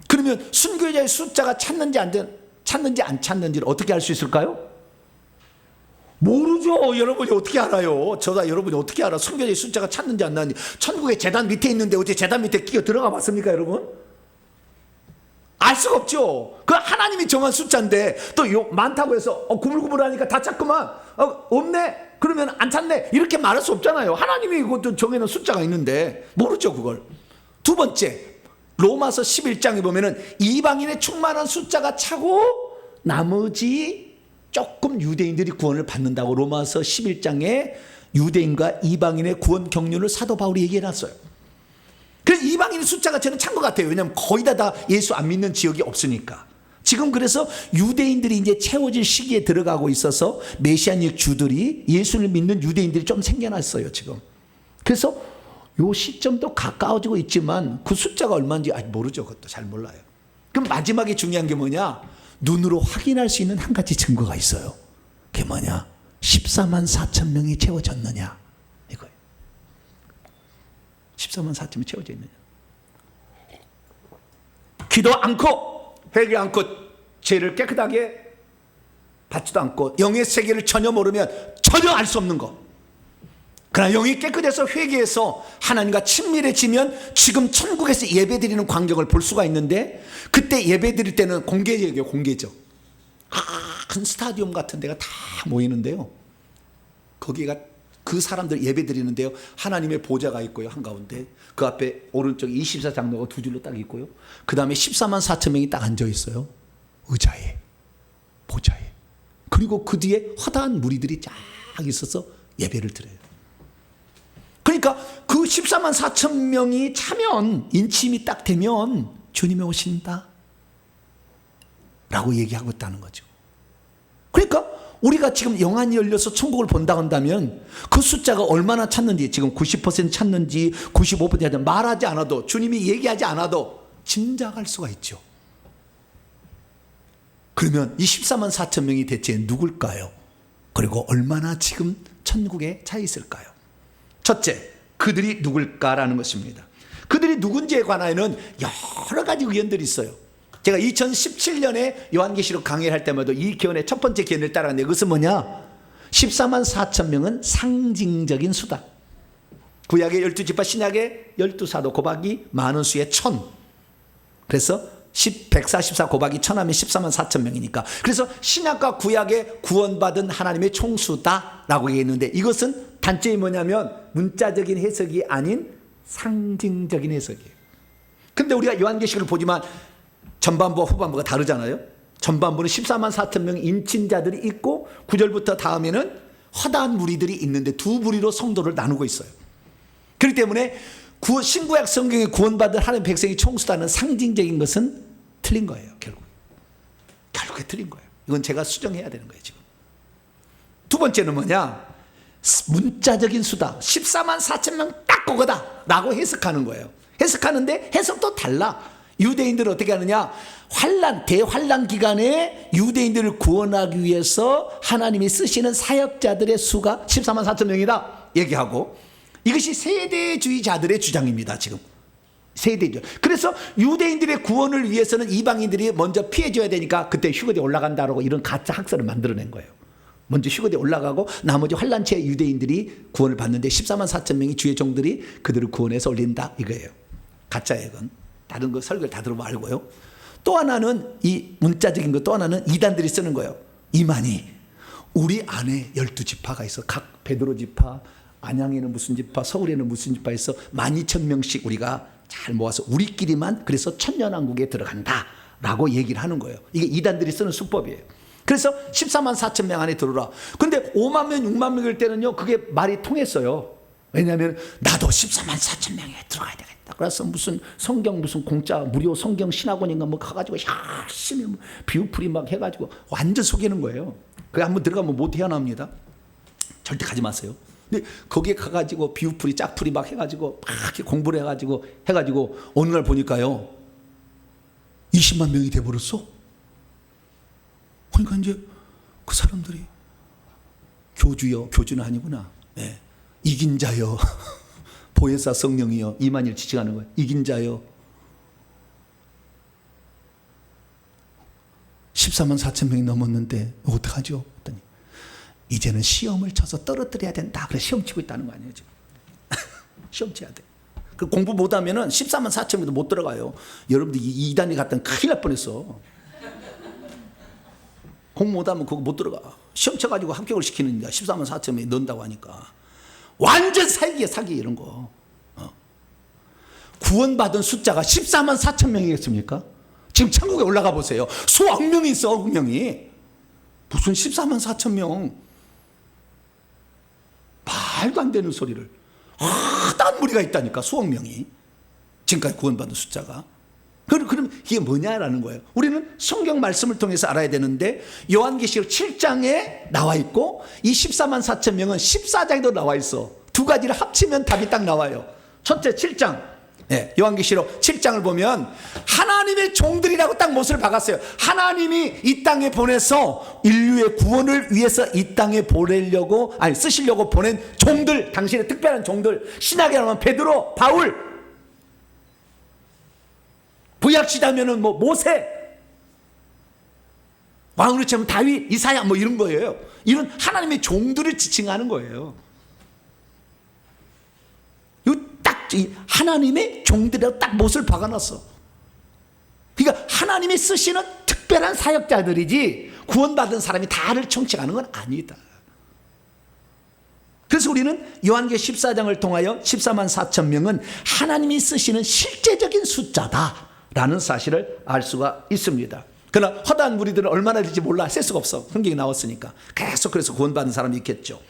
그러면 순교자의 숫자가 찼는지 안 찼는지를 어떻게 알 수 있을까요? 모르죠. 여러분이 어떻게 알아요? 저다 여러분이 어떻게 알아? 순교자의 숫자가 찼는지 안 찼는지. 천국의 제단 밑에 있는데 어떻게 제단 밑에 끼어 들어가 봤습니까, 여러분? 알 수가 없죠. 그 하나님이 정한 숫자인데 또 많다고 해서 구불구불하니까 다 찼구만. 없네. 그러면 안 찼네. 이렇게 말할 수 없잖아요. 하나님이 이것도 정해놓은 숫자가 있는데 모르죠, 그걸. 두 번째, 로마서 11장에 보면은 이방인의 충만한 숫자가 차고 나머지 조금 유대인들이 구원을 받는다고 로마서 11장에 유대인과 이방인의 구원 경륜을 사도 바울이 얘기해놨어요. 그래서 이방인의 숫자가 저는 찬 것 같아요. 왜냐하면 거의 다 예수 안 믿는 지역이 없으니까. 지금 그래서 유대인들이 이제 채워질 시기에 들어가고 있어서 메시아닉 주들이 예수를 믿는 유대인들이 좀 생겨났어요, 지금. 그래서 요 시점도 가까워지고 있지만 그 숫자가 얼마인지 아직 모르죠. 그것도 잘 몰라요. 그럼 마지막에 중요한 게 뭐냐? 눈으로 확인할 수 있는 한 가지 증거가 있어요. 그게 뭐냐? 14만 4천 명이 채워졌느냐, 이거예요. 14만 4천이 채워져 있느냐. 기도 않고 회개 않고 죄를 깨끗하게 받지도 않고 영의 세계를 전혀 모르면 전혀 알 수 없는 거. 그러나 영이 깨끗해서 회개해서 하나님과 친밀해지면 지금 천국에서 예배드리는 광경을 볼 수가 있는데, 그때 예배드릴 때는 공개적이에요. 공개적. 큰 스타디움 같은 데가 다 모이는데요, 거기가 그 사람들 예배드리는데요, 하나님의 보좌가 있고요, 한가운데 그 앞에 오른쪽에 24장로가 두 줄로 딱 있고요, 그 다음에 14만 4천 명이 딱 앉아 있어요. 의자에, 보좌에. 그리고 그 뒤에 허다한 무리들이 쫙 있어서 예배를 드려요. 그러니까 그 14만 4천 명이 차면, 인침이 딱 되면 주님이 오신다 라고 얘기하고 있다는 거죠. 그러니까 우리가 지금 영안이 열려서 천국을 본다고 한다면 그 숫자가 얼마나 찼는지, 지금 90% 찼는지 95% 말하지 않아도, 주님이 얘기하지 않아도 짐작할 수가 있죠. 그러면 이 14만 4천 명이 대체 누굴까요? 그리고 얼마나 지금 천국에 차 있을까요? 첫째, 그들이 누굴까라는 것입니다. 그들이 누군지에 관하여는 여러 가지 의견들이 있어요. 제가 2017년에 요한계시록 강의를 할 때마다 이 견해, 첫 번째 견해를 따라갔는데, 그것은 뭐냐? 14만 4천 명은 상징적인 수다. 구약의 12지파, 신약의 12사도 곱하기 많은 수의 1000. 그래서 144 곱하기 1000 하면 14만 4천 명이니까. 그래서 신약과 구약의 구원받은 하나님의 총수다라고 얘기했는데, 이것은 단점이 뭐냐면 문자적인 해석이 아닌 상징적인 해석이에요. 근데 우리가 요한계시록을 보지만 전반부와 후반부가 다르잖아요. 전반부는 14만 4천 명의 임친자들이 있고 9절부터 다음에는 허다한 무리들이 있는데 두 부리로 성도를 나누고 있어요. 그렇기 때문에 신구약 성경에 구원받은 하나님의 백성이 총수다는 상징적인 것은 틀린 거예요. 결국에 틀린 거예요. 이건 제가 수정해야 되는 거예요, 지금. 두 번째는 뭐냐? 문자적인 수다. 14만 4천 명 딱 그거다 라고 해석하는 거예요. 해석하는데 해석도 달라. 유대인들은 어떻게 하느냐? 대환란 기간에 유대인들을 구원하기 위해서 하나님이 쓰시는 사역자들의 수가 14만 4천 명이다 얘기하고, 이것이 세대주의자들의 주장입니다, 지금. 세대주의. 그래서 유대인들의 구원을 위해서는 이방인들이 먼저 피해줘야 되니까 그때 휴거대에 올라간다라고 이런 가짜 학설을 만들어낸 거예요. 먼저 휴거대에 올라가고 나머지 환란체 유대인들이 구원을 받는데 14만 4천 명이 주의 종들이 그들을 구원해서 올린다, 이거예요. 가짜예요, 이건. 다른 거 설교를 다 들어보면 알고요. 또 하나는 이 문자적인 거, 또 하나는 이단들이 쓰는 거예요. 이만희, 우리 안에 12지파가 있어. 각 베드로 지파, 안양에는 무슨 지파, 서울에는 무슨 지파 있어. 12,000명씩 우리가 잘 모아서 우리끼리만 그래서 천년왕국에 들어간다 라고 얘기를 하는 거예요. 이게 이단들이 쓰는 수법이에요. 그래서 14만 4천 명 안에 들어라. 근데 5만 명, 6만 명일 때는요, 그게 말이 통했어요. 왜냐하면 나도 14만 4천 명에 들어가야 되겠다. 그래서 무슨 성경 무슨 공짜 무료 성경 신학원인가 뭐 가가지고 열심히 비우풀이 막 해가지고 완전 속이는 거예요. 그게 한번 들어가면 못 헤어납니다. 절대 가지 마세요. 근데 거기에 가가지고 비우풀이 짝풀이 막 해가지고 막 이렇게 공부를 해가지고 어느 날 보니까요 20만 명이 돼버렸어. 그러니까 이제 그 사람들이 교주는 아니구나. 네. 이긴 자여 보혜사 성령이여 이만희를 지칭하는 거예요. 이긴 자여 14만 4천 명이 넘었는데 어떡하죠? 했더니 이제는 시험을 쳐서 떨어뜨려야 된다. 그래 시험 치고 있다는 거 아니에요 지금. 시험 쳐야 돼. 그 공부 못하면은 14만 4천 명도 못 들어가요. 여러분들 이단에 갔다면 큰일 날 뻔했어. 공부 못하면 그거 못 들어가. 시험 쳐가지고 합격을 시키는데 14만 4천 명이 넣는다고 하니까 완전 사기야 사기 이런 거. 구원받은 숫자가 14만 4천 명이겠습니까? 지금 천국에 올라가 보세요. 수억 명이 있어. 억 명이. 무슨 14만 4천 명. 말도 안 되는 소리를. 딴 무리가 있다니까 수억 명이. 지금까지 구원받은 숫자가. 그럼 이게 뭐냐라는 거예요. 우리는 성경 말씀을 통해서 알아야 되는데 요한계시록 7장에 나와 있고 이 14만 4천 명은 14장에도 나와 있어. 두 가지를 합치면 답이 딱 나와요. 첫째 7장. 네, 요한계시록 7장을 보면 하나님의 종들이라고 딱 못을 박았어요. 하나님이 이 땅에 보내서 인류의 구원을 위해서 이 땅에 쓰시려고 보낸 종들, 당신의 특별한 종들. 신약에 나오면 베드로, 바울, 구약시다면은 뭐 모세, 왕으로 치면 다윗, 이사야 뭐 이런 거예요. 이런 하나님의 종들을 지칭하는 거예요. 이 하나님의 종들이라고 딱 못을 박아놨어. 그러니까 하나님이 쓰시는 특별한 사역자들이지 구원받은 사람이 다를 청취하는 건 아니다. 그래서 우리는 요한계시록 14장을 통하여 14만 4천 명은 하나님이 쓰시는 실제적인 숫자다라는 사실을 알 수가 있습니다. 그러나 허다한 무리들은 얼마나 될지 몰라. 셀 수가 없어. 성경이 나왔으니까. 그래서 구원받은 사람이 있겠죠.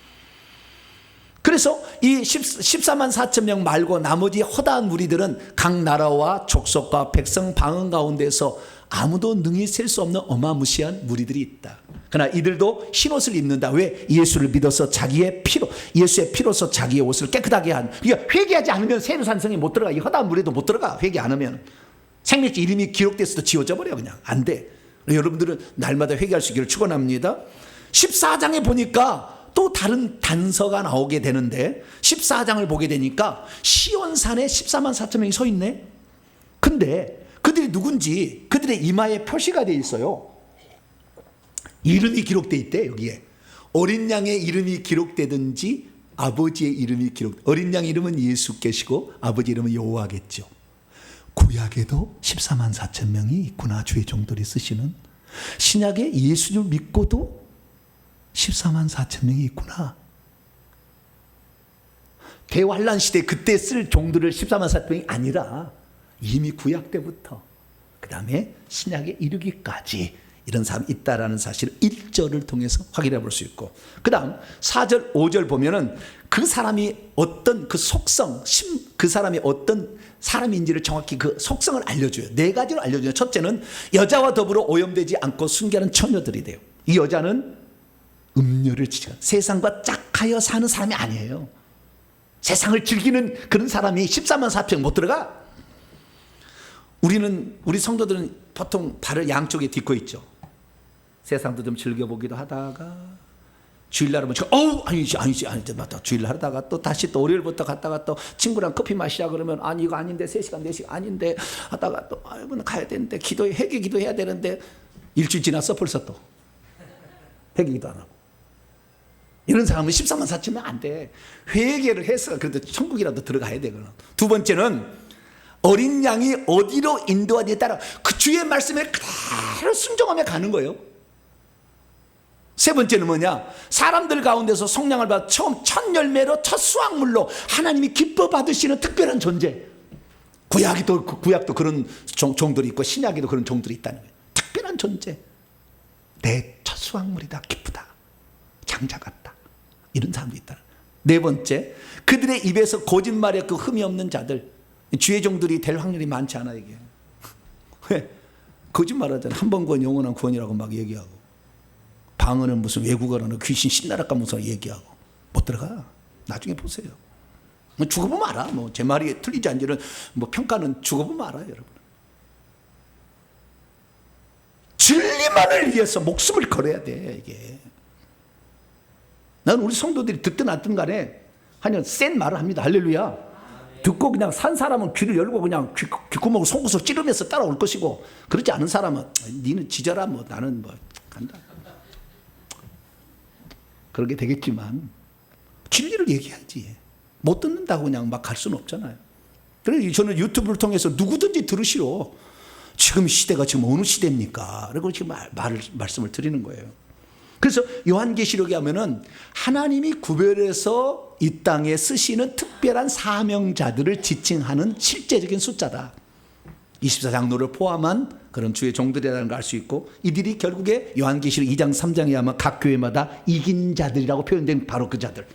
그래서 이 14만 4천 명 말고 나머지 허다한 무리들은 각 나라와 족속과 백성 방언 가운데서 아무도 능히 셀 수 없는 어마무시한 무리들이 있다. 그러나 이들도 흰옷을 입는다. 왜? 예수를 믿어서 예수의 피로서 자기의 옷을 깨끗하게 한. 그러니까 회개하지 않으면 세르산성에 못 들어가. 이 허다한 무리도 못 들어가. 회개 안 하면. 생명지 이름이 기록됐어도 지워져 버려 그냥. 안 돼. 여러분들은 날마다 회개할 수 있기를 축원합니다. 14장에 보니까 또 다른 단서가 나오게 되는데 14장을 보게 되니까 시온산에 14만 4천 명이 서 있네. 근데 그들이 누군지 그들의 이마에 표시가 돼 있어요. 이름이 기록돼 있대. 여기에 어린 양의 이름이 기록되든지 아버지의 이름이 어린 양 이름은 예수께시고 아버지 이름은 여호와겠죠. 구약에도 14만 4천 명이 있구나. 주의 종들이 쓰시는. 신약에 예수를 믿고도 14만 4천 명이 있구나. 대환란 시대 그때 쓸 종들을 14만 4천 명이 아니라 이미 구약 때부터 그 다음에 신약에 이르기까지 이런 사람이 있다라는 사실을 1절을 통해서 확인해 볼 수 있고, 그 다음 4절 5절 보면은 그 사람이 어떤 그 속성, 그 사람이 어떤 사람인지를 정확히 그 속성을 알려줘요. 네 가지로 알려줘요. 첫째는 여자와 더불어 오염되지 않고 순결한 처녀들이 돼요. 이 여자는 음료를 지지하는, 세상과 짝하여 사는 사람이 아니에요. 세상을 즐기는 그런 사람이 14만 4천 못 들어가. 우리 성도들은 보통 발을 양쪽에 딛고 있죠. 세상도 좀 즐겨보기도 하다가 주일날 오면 아니지 맞다. 주일날 하다가 또 다시 또 월요일부터 갔다가 또 친구랑 커피 마시자 그러면 아니 이거 아닌데 3시간 4시간 아닌데 하다가 또 이거는 가야 되는데 회개 기도해야 되는데 일주일 지났어 벌써 또 회개 기도 안 하고. 이런 사람은 14만 4천 명 안 돼. 회개를 해서 그래도 천국이라도 들어가야 되거든. 두 번째는 어린 양이 어디로 인도하느냐에 따라 그 주의 말씀에 그대로 순종하며 가는 거예요. 세 번째는 뭐냐? 사람들 가운데서 성령을 받아 처음 첫 열매로 첫 수확물로 하나님이 기뻐 받으시는 특별한 존재. 구약도 그런 종들이 있고 신약에도 그런 종들이 있다는 거예요. 특별한 존재. 내 첫 수확물이다. 기쁘다. 장자 같다. 이런 사람도 있다. 네 번째, 그들의 입에서 거짓말에 그 흠이 없는 자들. 주의 종들이 될 확률이 많지 않아 이게. 왜? 거짓말하잖아. 한 번 구원 영원한 구원이라고 막 얘기하고, 방언은 무슨 외국어라는 귀신 신나라까 무슨 얘기하고 못 들어가. 나중에 보세요. 뭐 죽어보면 알아. 뭐 제 말이 틀리지 않지는 뭐 평가는 죽어보면 알아요, 여러분. 진리만을 위해서 목숨을 걸어야 돼 이게. 난 우리 성도들이 듣든 안 듣든 간에 하여간 센 말을 합니다. 할렐루야. 듣고 그냥 산 사람은 귀를 열고 그냥 귓구멍을 송곳으로 찌르면서 따라올 것이고, 그렇지 않은 사람은 니는 지져라 뭐 나는 뭐 간다. 그렇게 되겠지만 진리를 얘기하지. 못 듣는다고 그냥 막 갈 수는 없잖아요. 그래서 저는 유튜브를 통해서 누구든지 들으시오. 지금 시대가 지금 어느 시대입니까? 그리고 지금 말씀을 드리는 거예요. 그래서 요한계시록에 하면은 하나님이 구별해서 이 땅에 쓰시는 특별한 사명자들을 지칭하는 실제적인 숫자다. 24장로를 포함한 그런 주의 종들이라는 걸 알 수 있고, 이들이 결국에 요한계시록 2장 3장에 하면 각 교회마다 이긴 자들이라고 표현된 바로 그 자들.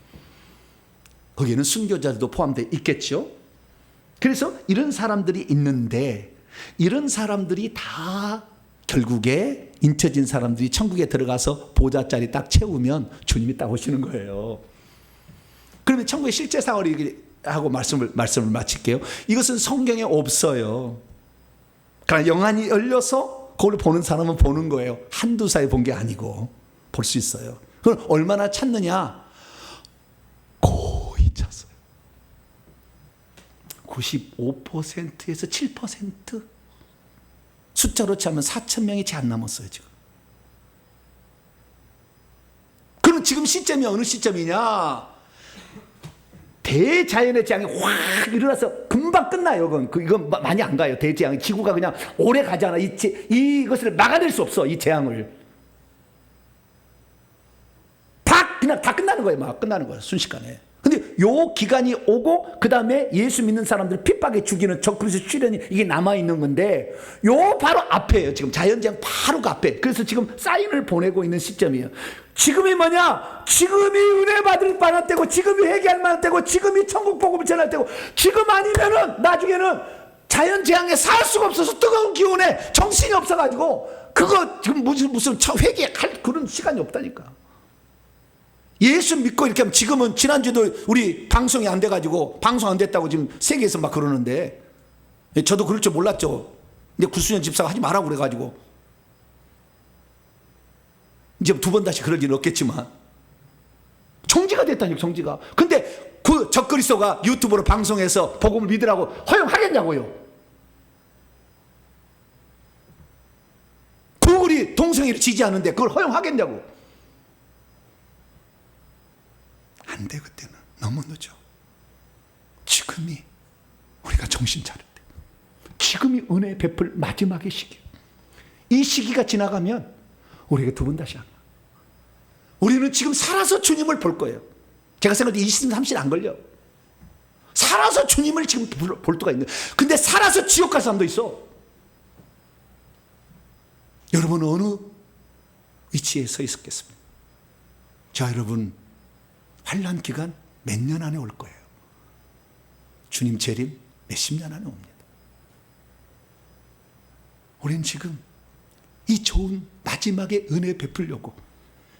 거기에는 순교자들도 포함되어 있겠죠. 그래서 이런 사람들이 있는데, 이런 사람들이 다 결국에 인쳐진 사람들이 천국에 들어가서 보좌자리 딱 채우면 주님이 딱 오시는 거예요. 그러면 천국의 실제 상황을 하고 말씀을 마칠게요. 이것은 성경에 없어요. 그러니까 영안이 열려서 그걸 보는 사람은 보는 거예요. 한두 사이 본 게 아니고 볼 수 있어요. 그럼 얼마나 찾느냐? 거의 찼어요. 95%에서 7%? 숫자로 치면 4,000명이 채 안 남았어요 지금. 그럼 지금 시점이 어느 시점이냐? 대자연의 재앙이 확 일어나서 금방 끝나요. 이건 많이 안 가요. 대재앙이. 지구가 그냥 오래 가잖아. 이것을 막아낼 수 없어. 이 재앙을. 그냥 다 끝나는 거예요. 막 끝나는 거예요. 순식간에. 근데 요 기간이 오고 그 다음에 예수 믿는 사람들 핍박에 죽이는 적그리스도 출현이 이게 남아있는 건데, 요 바로 앞에요. 지금 자연재앙 바로 그 앞에. 그래서 지금 사인을 보내고 있는 시점이에요. 지금이 뭐냐? 지금이 은혜 받을 만한 때고, 지금이 회개할 만한 때고, 지금이 천국 복음을 전할 때고, 지금 아니면은 나중에는 자연재앙에 살 수가 없어서 뜨거운 기운에 정신이 없어가지고 그거 지금 무슨 회개할 그런 시간이 없다니까. 예수 믿고 이렇게 하면, 지금은 지난주도 우리 방송이 안 돼가지고 방송 안 됐다고 지금 세계에서 막 그러는데, 저도 그럴 줄 몰랐죠. 근데 구수연 집사가 하지 말라고 그래가지고 이제 두 번 다시 그럴 일은 없겠지만 정지가 됐다니까. 정지가. 근데 그 적그리스도가 유튜브로 방송해서 복음을 믿으라고 허용하겠냐고요. 구글이 동성애를 지지하는데 그걸 허용하겠냐고. 안 돼. 그때는 너무 늦어. 지금이 우리가 정신 차릴 때, 지금이 은혜 베풀 마지막의 시기. 이 시기가 지나가면 우리에게 두 번 다시 안 와. 우리는 지금 살아서 주님을 볼 거예요. 제가 생각할 때 20년 30년 안 걸려. 살아서 주님을 지금 볼 수가 있는. 근데 살아서 지옥 갈 사람도 있어. 여러분은 어느 위치에 서 있었겠습니까? 자, 여러분, 환난 기간 몇 년 안에 올 거예요. 주님 재림 몇십 년 안에 옵니다. 우리는 지금 이 좋은 마지막에 은혜 베풀려고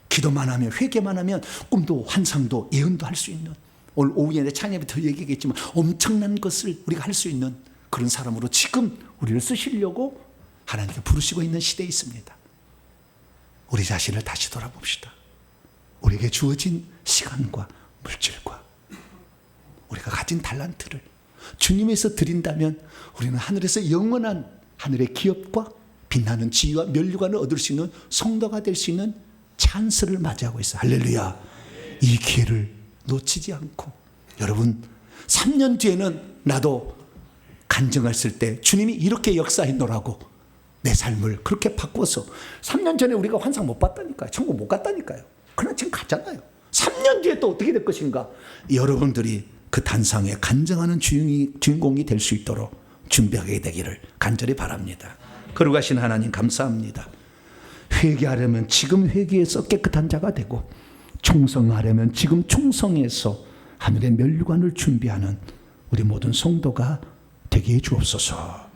기도만 하면, 회개만 하면 꿈도 환상도 예언도 할 수 있는, 오늘 오후에 찬양에 더 얘기했지만 엄청난 것을 우리가 할 수 있는 그런 사람으로 지금 우리를 쓰시려고 하나님께 부르시고 있는 시대에 있습니다. 우리 자신을 다시 돌아봅시다. 우리에게 주어진 시간과 물질과 우리가 가진 달란트를 주님에서 드린다면, 우리는 하늘에서 영원한 하늘의 기업과 빛나는 지위와 면류관을 얻을 수 있는 성도가 될 수 있는 찬스를 맞이하고 있어요. 할렐루야. 이 기회를 놓치지 않고, 여러분 3년 뒤에는 나도 간증했을 때 주님이 이렇게 역사했노라고 내 삶을 그렇게 바꿔서, 3년 전에 우리가 환상 못 봤다니까요. 천국 못 갔다니까요. 그러나 지금 갔잖아요. 3년 뒤에 또 어떻게 될 것인가? 여러분들이 그 단상에 간증하는 주인공이 될 수 있도록 준비하게 되기를 간절히 바랍니다. 거룩하신 하나님 감사합니다. 회개하려면 지금 회개해서 깨끗한 자가 되고 충성하려면 지금 충성해서 하늘의 면류관을 준비하는 우리 모든 성도가 되게 해 주옵소서.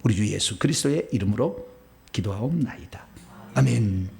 우리 주 예수 그리스도의 이름으로 기도하옵나이다. 아멘.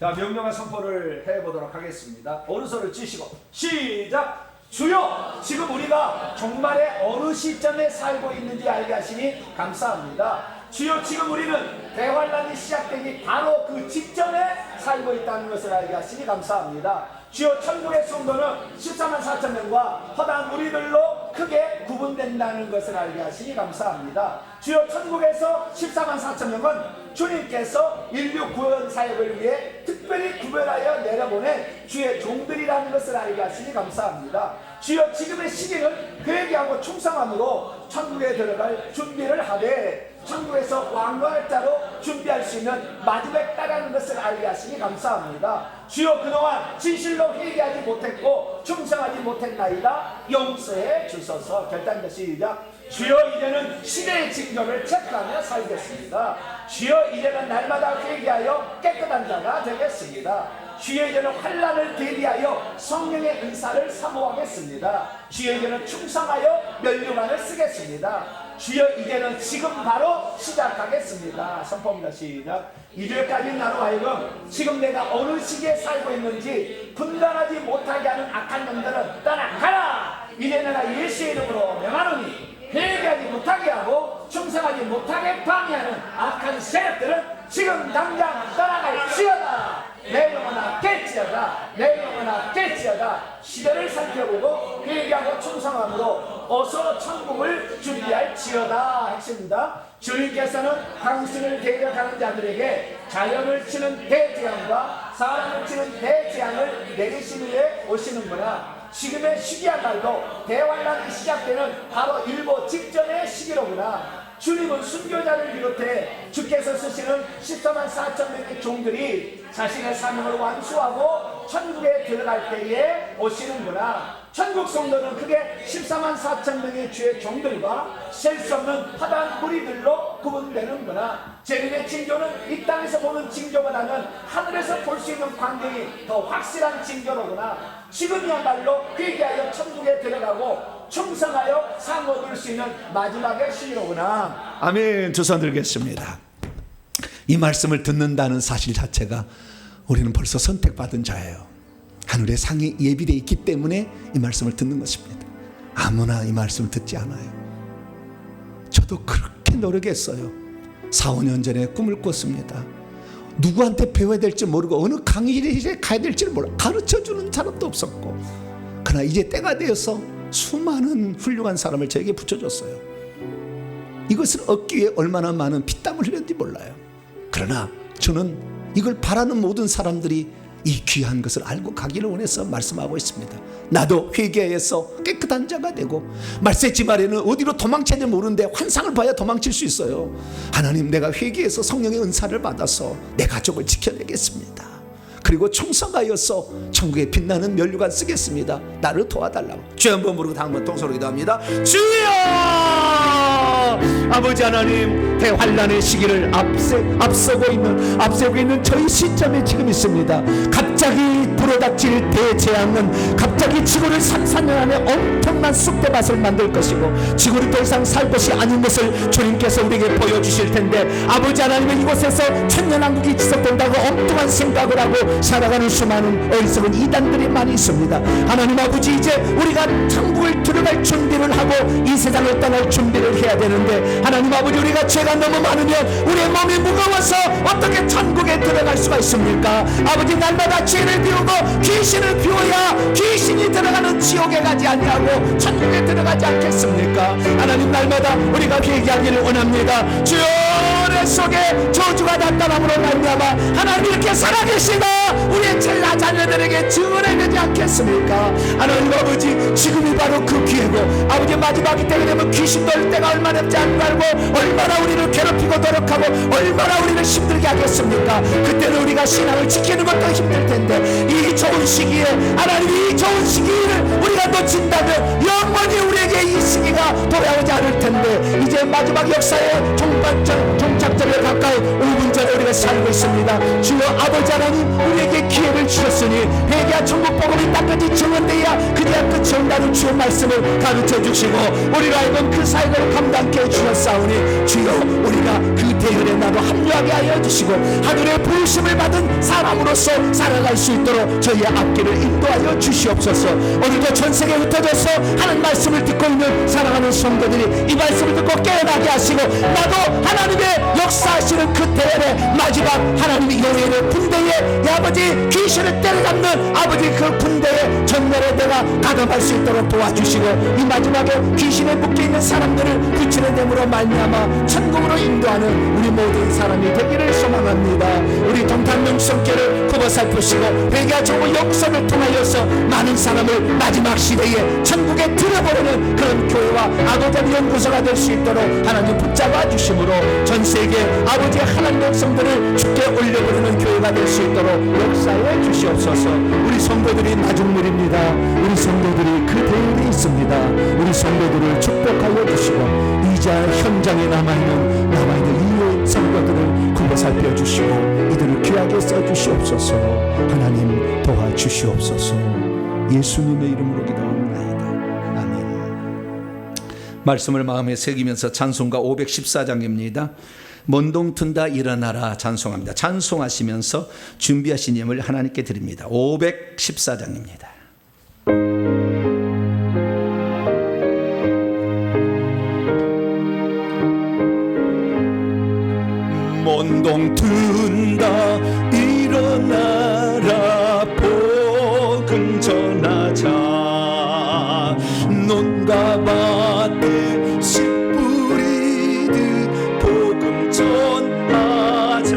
자, 명령한 선포를 해보도록 하겠습니다. 오른손을 쥐시고 시작. 주여, 지금 우리가 종말의 어느 시점에 살고 있는지 알게 하시니 감사합니다. 주여, 지금 우리는 대환란이 시작되기 바로 그 직전에 살고 있다는 것을 알게 하시니 감사합니다. 주여, 천국의 성도는 14만 4천 명과 허다한 우리들로 크게 구분된다는 것을 알게 하시니 감사합니다. 주여, 천국에서 14만 4천 명은 주님께서 인류 구원 사역을 위해 특별히 구별하여 내려보낸 주의 종들이라는 것을 알게 하시니 감사합니다. 주여, 지금의 시기는 회개하고 충성함으로 천국에 들어갈 준비를 하되 천국에서 왕관을 자로 준비할 수 있는 마지막 때라는 것을 알게 하시니 감사합니다. 주여, 그동안 진실로 회개하지 못했고 충성하지 못했나이다. 용서해 주소서. 결단자 시작. 주여, 이제는 시대의 징조를 체크하며 살겠습니다. 주여, 이제는 날마다 회개하여 깨끗한 자가 되겠습니다. 주여, 이제는 환난을 대비하여 성령의 은사를 사모하겠습니다. 주여, 이제는 충성하여 면류관을 쓰겠습니다. 주여, 이제는 지금 바로 시작하겠습니다. 선포합니다. 시작. 이제까지 나로 하여금 지금 내가 어느 시기에 살고 있는지 분간하지 못하게 하는 악한 놈들은 떠나가라. 이제 내가 예수의 이름으로 명하노니 회개하지 못하게 하고 충성하지 못하게 방해하는 악한 세력들은 지금 당장 떠나갈지어다. 내 영혼아 깨지어다. 내 영혼아 깨지어다. 시대를 살펴보고 회개하고 충성함으로 어서 천국을 준비할지어다. 핵심입니다. 주님께서는 당신을 대적하는 자들에게 자연을 치는 대재앙과 사람을 치는 대재앙을 내리시기 위해 오시는구나. 지금의 시기야말로 대환란이 시작되는 바로 일보 직전의 시기로구나. 주님은 순교자를 비롯해 주께서 쓰시는 14만 4천 명의 종들이 자신의 사명을 완수하고 천국에 들어갈 때에 오시는구나. 천국 성도는 크게 14만 4천 명의 주의 종들과 셀 수 없는 하단 무리들로 구분되는구나. 재림의 징조는 이 땅에서 보는 징조보다는 하늘에서 볼 수 있는 광경이 더 확실한 징조로구나. 지금이야말로 회개하여 천국에 들어가고 충성하여 상 얻을 수 있는 마지막의 시기로구나. 아멘. 두 손 들겠습니다. 이 말씀을 듣는다는 사실 자체가 우리는 벌써 선택받은 자예요. 하늘의 상이 예비되어 있기 때문에 이 말씀을 듣는 것입니다. 아무나 이 말씀을 듣지 않아요. 저도 그렇게 노력했어요. 4, 5년 전에 꿈을 꿨습니다. 누구한테 배워야 될지 모르고 어느 강의실에 가야 될지 몰라 가르쳐주는 사람도 없었고, 그러나 이제 때가 되어서 수많은 훌륭한 사람을 저에게 붙여줬어요. 이것을 얻기 위해 얼마나 많은 피땀을 흘렸는지 몰라요. 그러나 저는 이걸 바라는 모든 사람들이 이 귀한 것을 알고 가기를 원해서 말씀하고 있습니다. 나도 회개해서 깨끗한 자가 되고, 말세지 말에는 어디로 도망쳐야 될지 모르는데 환상을 봐야 도망칠 수 있어요. 하나님, 내가 회개해서 성령의 은사를 받아서 내 가족을 지켜내겠습니다. 그리고 충성하여서 천국에 빛나는 면류관 쓰겠습니다. 나를 도와달라고 주여 한번 부르고 다음 번 동서로 기도합니다. 주여! 아버지 하나님, 대환란의 시기를 앞서고 있는 저희 시점에 지금 있습니다. 갑자기 불어닥칠 대재앙은 갑자기 지구를 3, 4년 안에 엄청난 쑥대밭을 만들 것이고 지구를 더 이상 살 것이 아닌 것을 주님께서 우리에게 보여주실 텐데, 아버지 하나님은 이곳에서 천년왕국이 지속된다고 엉뚱한 생각을 하고 살아가는 수많은 어리석은 이단들이 많이 있습니다. 하나님 아버지, 이제 우리가 천국을 들어갈 준비를 하고 이 세상을 떠날 준비를 해야 되는데, 하나님 아버지, 우리가 죄가 너무 많으면 우리의 몸이 무거워서 어떻게 천국에 들어갈 수가 있습니까? 아버지, 날마다 죄를 비우고 귀신을 비워야 귀신이 들어가는 지옥에 가지 아니하고 천국에 들어가지 않겠습니까? 하나님, 날마다 우리가 회개하기를 원합니다. 주여, 내 속에 저주가 나타남으로 말미암아 하나님 이렇게 살아계시다 우리의 제자 자녀들에게 증언해야 되지 않겠습니까? 하나님 아버지, 지금이 바로 그 기회고, 아버지 마지막이 때가 되면 귀신 들 때가 얼마나 없지 않고 얼마나 우리를 괴롭히고 노력하고 얼마나 우리를 힘들게 하겠습니까? 그때는 우리가 신앙을 지키는 것도 힘들 텐데, 이 좋은 시기에 하나님, 이 좋은 시기를 우리가 놓친다면 영원히 우리에게 이 시기가 돌아오지 않을 않을 텐데 이제 마지막 역사의 종착점에 가까운 5분 전에 우리가 살고 있습니다. 주여 아버지 하나님, 우리에게 기회를 주셨으니 회개와 천국 복음이 땅까지 증언되어야 그제야 끝이 온다는 주의 말씀을 가르쳐 주시고 우리가 알던 그 사역을 감당케 해주셨사오니 주여 우리가 그 대열에 나도 합류하게 하여 주시고 하늘의 부르심을 받은 사람으로서 살아갈 수 있도록 저희의 앞길을 인도하여 주시옵소서. 오늘도 전세계에 흩어져서 하는 말씀을 듣고 있는 사랑하는 성도들이 이 말씀을 듣고 깨어나게 하시고 나도 하나님의 역사하시는 그 대열의 마지막 하나님의 영예의 군대에 아버지 귀신을 때려잡는 아버지 그 군대의 전멸에 내가 가담할 수 있도록 도와주시고 이 마지막에 귀신에 묶여있는 사람들을 구출의 됨으로 말미암아 천국으로 인도하는 우리 모든 사람이 되기를 소망합니다. 우리 동탄명 성교를 굽어 살피시고 회개와 정오 역사를 통하여서 많은 사람을 마지막 시대에 천국에 들어보내는 그런 교회와 아도된 연구소가 될 수 있도록 하나님 붙잡아 주심으로 전세계 아버지의 하나님 백성들을 주께 올려보내는 교회가 될 수 있도록 역사해 주시옵소서. 우리 성도들이 마중물입니다. 우리 성도들이 그 대열에 있습니다. 우리 성도들을 축복하여 주시고 이자 현장에 남아있는 이 성도들을 굽어 살펴 주시고 이들을 귀하게 써주시옵소서. 하나님 도와주시옵소서. 예수님의 이름으로 기도합니다. 아멘. 말씀을 마음에 새기면서 찬송가 514장입니다. 먼동 튼다 일어나라 찬송합니다. 찬송하시면서 준비하신 예물 하나님께 드립니다. 514장입니다. 먼동 튼다 일어나라 복음 전하자 논과 밭에 씨 뿌리듯 복음 전하자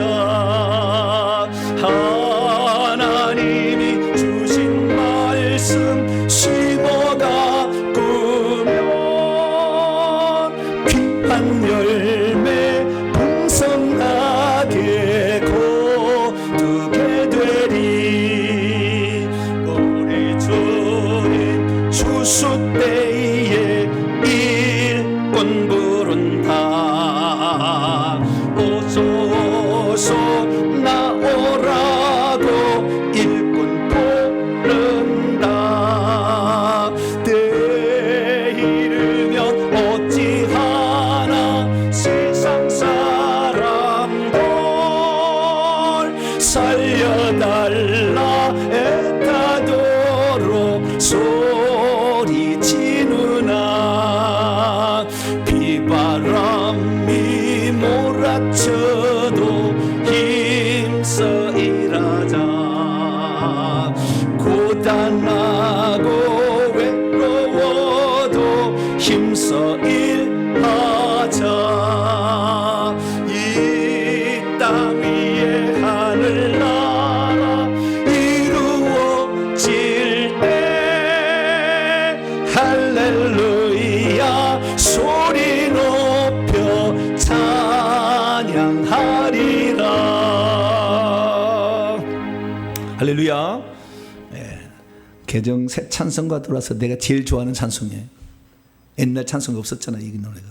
하나님이 주신 말씀 심어가 꾸면 귀한 열매 풍성하게 거두게 되리. 우리 주님 추수 때에 일꾼 부른다. 오소서 나오라고 일꾼 부른다. 때에 이르면 어찌하나 세상 사람들 살려달라 애타도록 소리 지르나. 비바람이 몰아쳐도 힘써 일하자. 고단하고 외로워도 힘써 일하자. 이 땅 위에 하늘나라 이루어질 때 할렐루야 소리 높여 찬양하리라. 할렐루야. 개정 새 찬송가 들어와서 내가 제일 좋아하는 찬송이에요. 옛날 찬송가 없었잖아요, 이 노래가.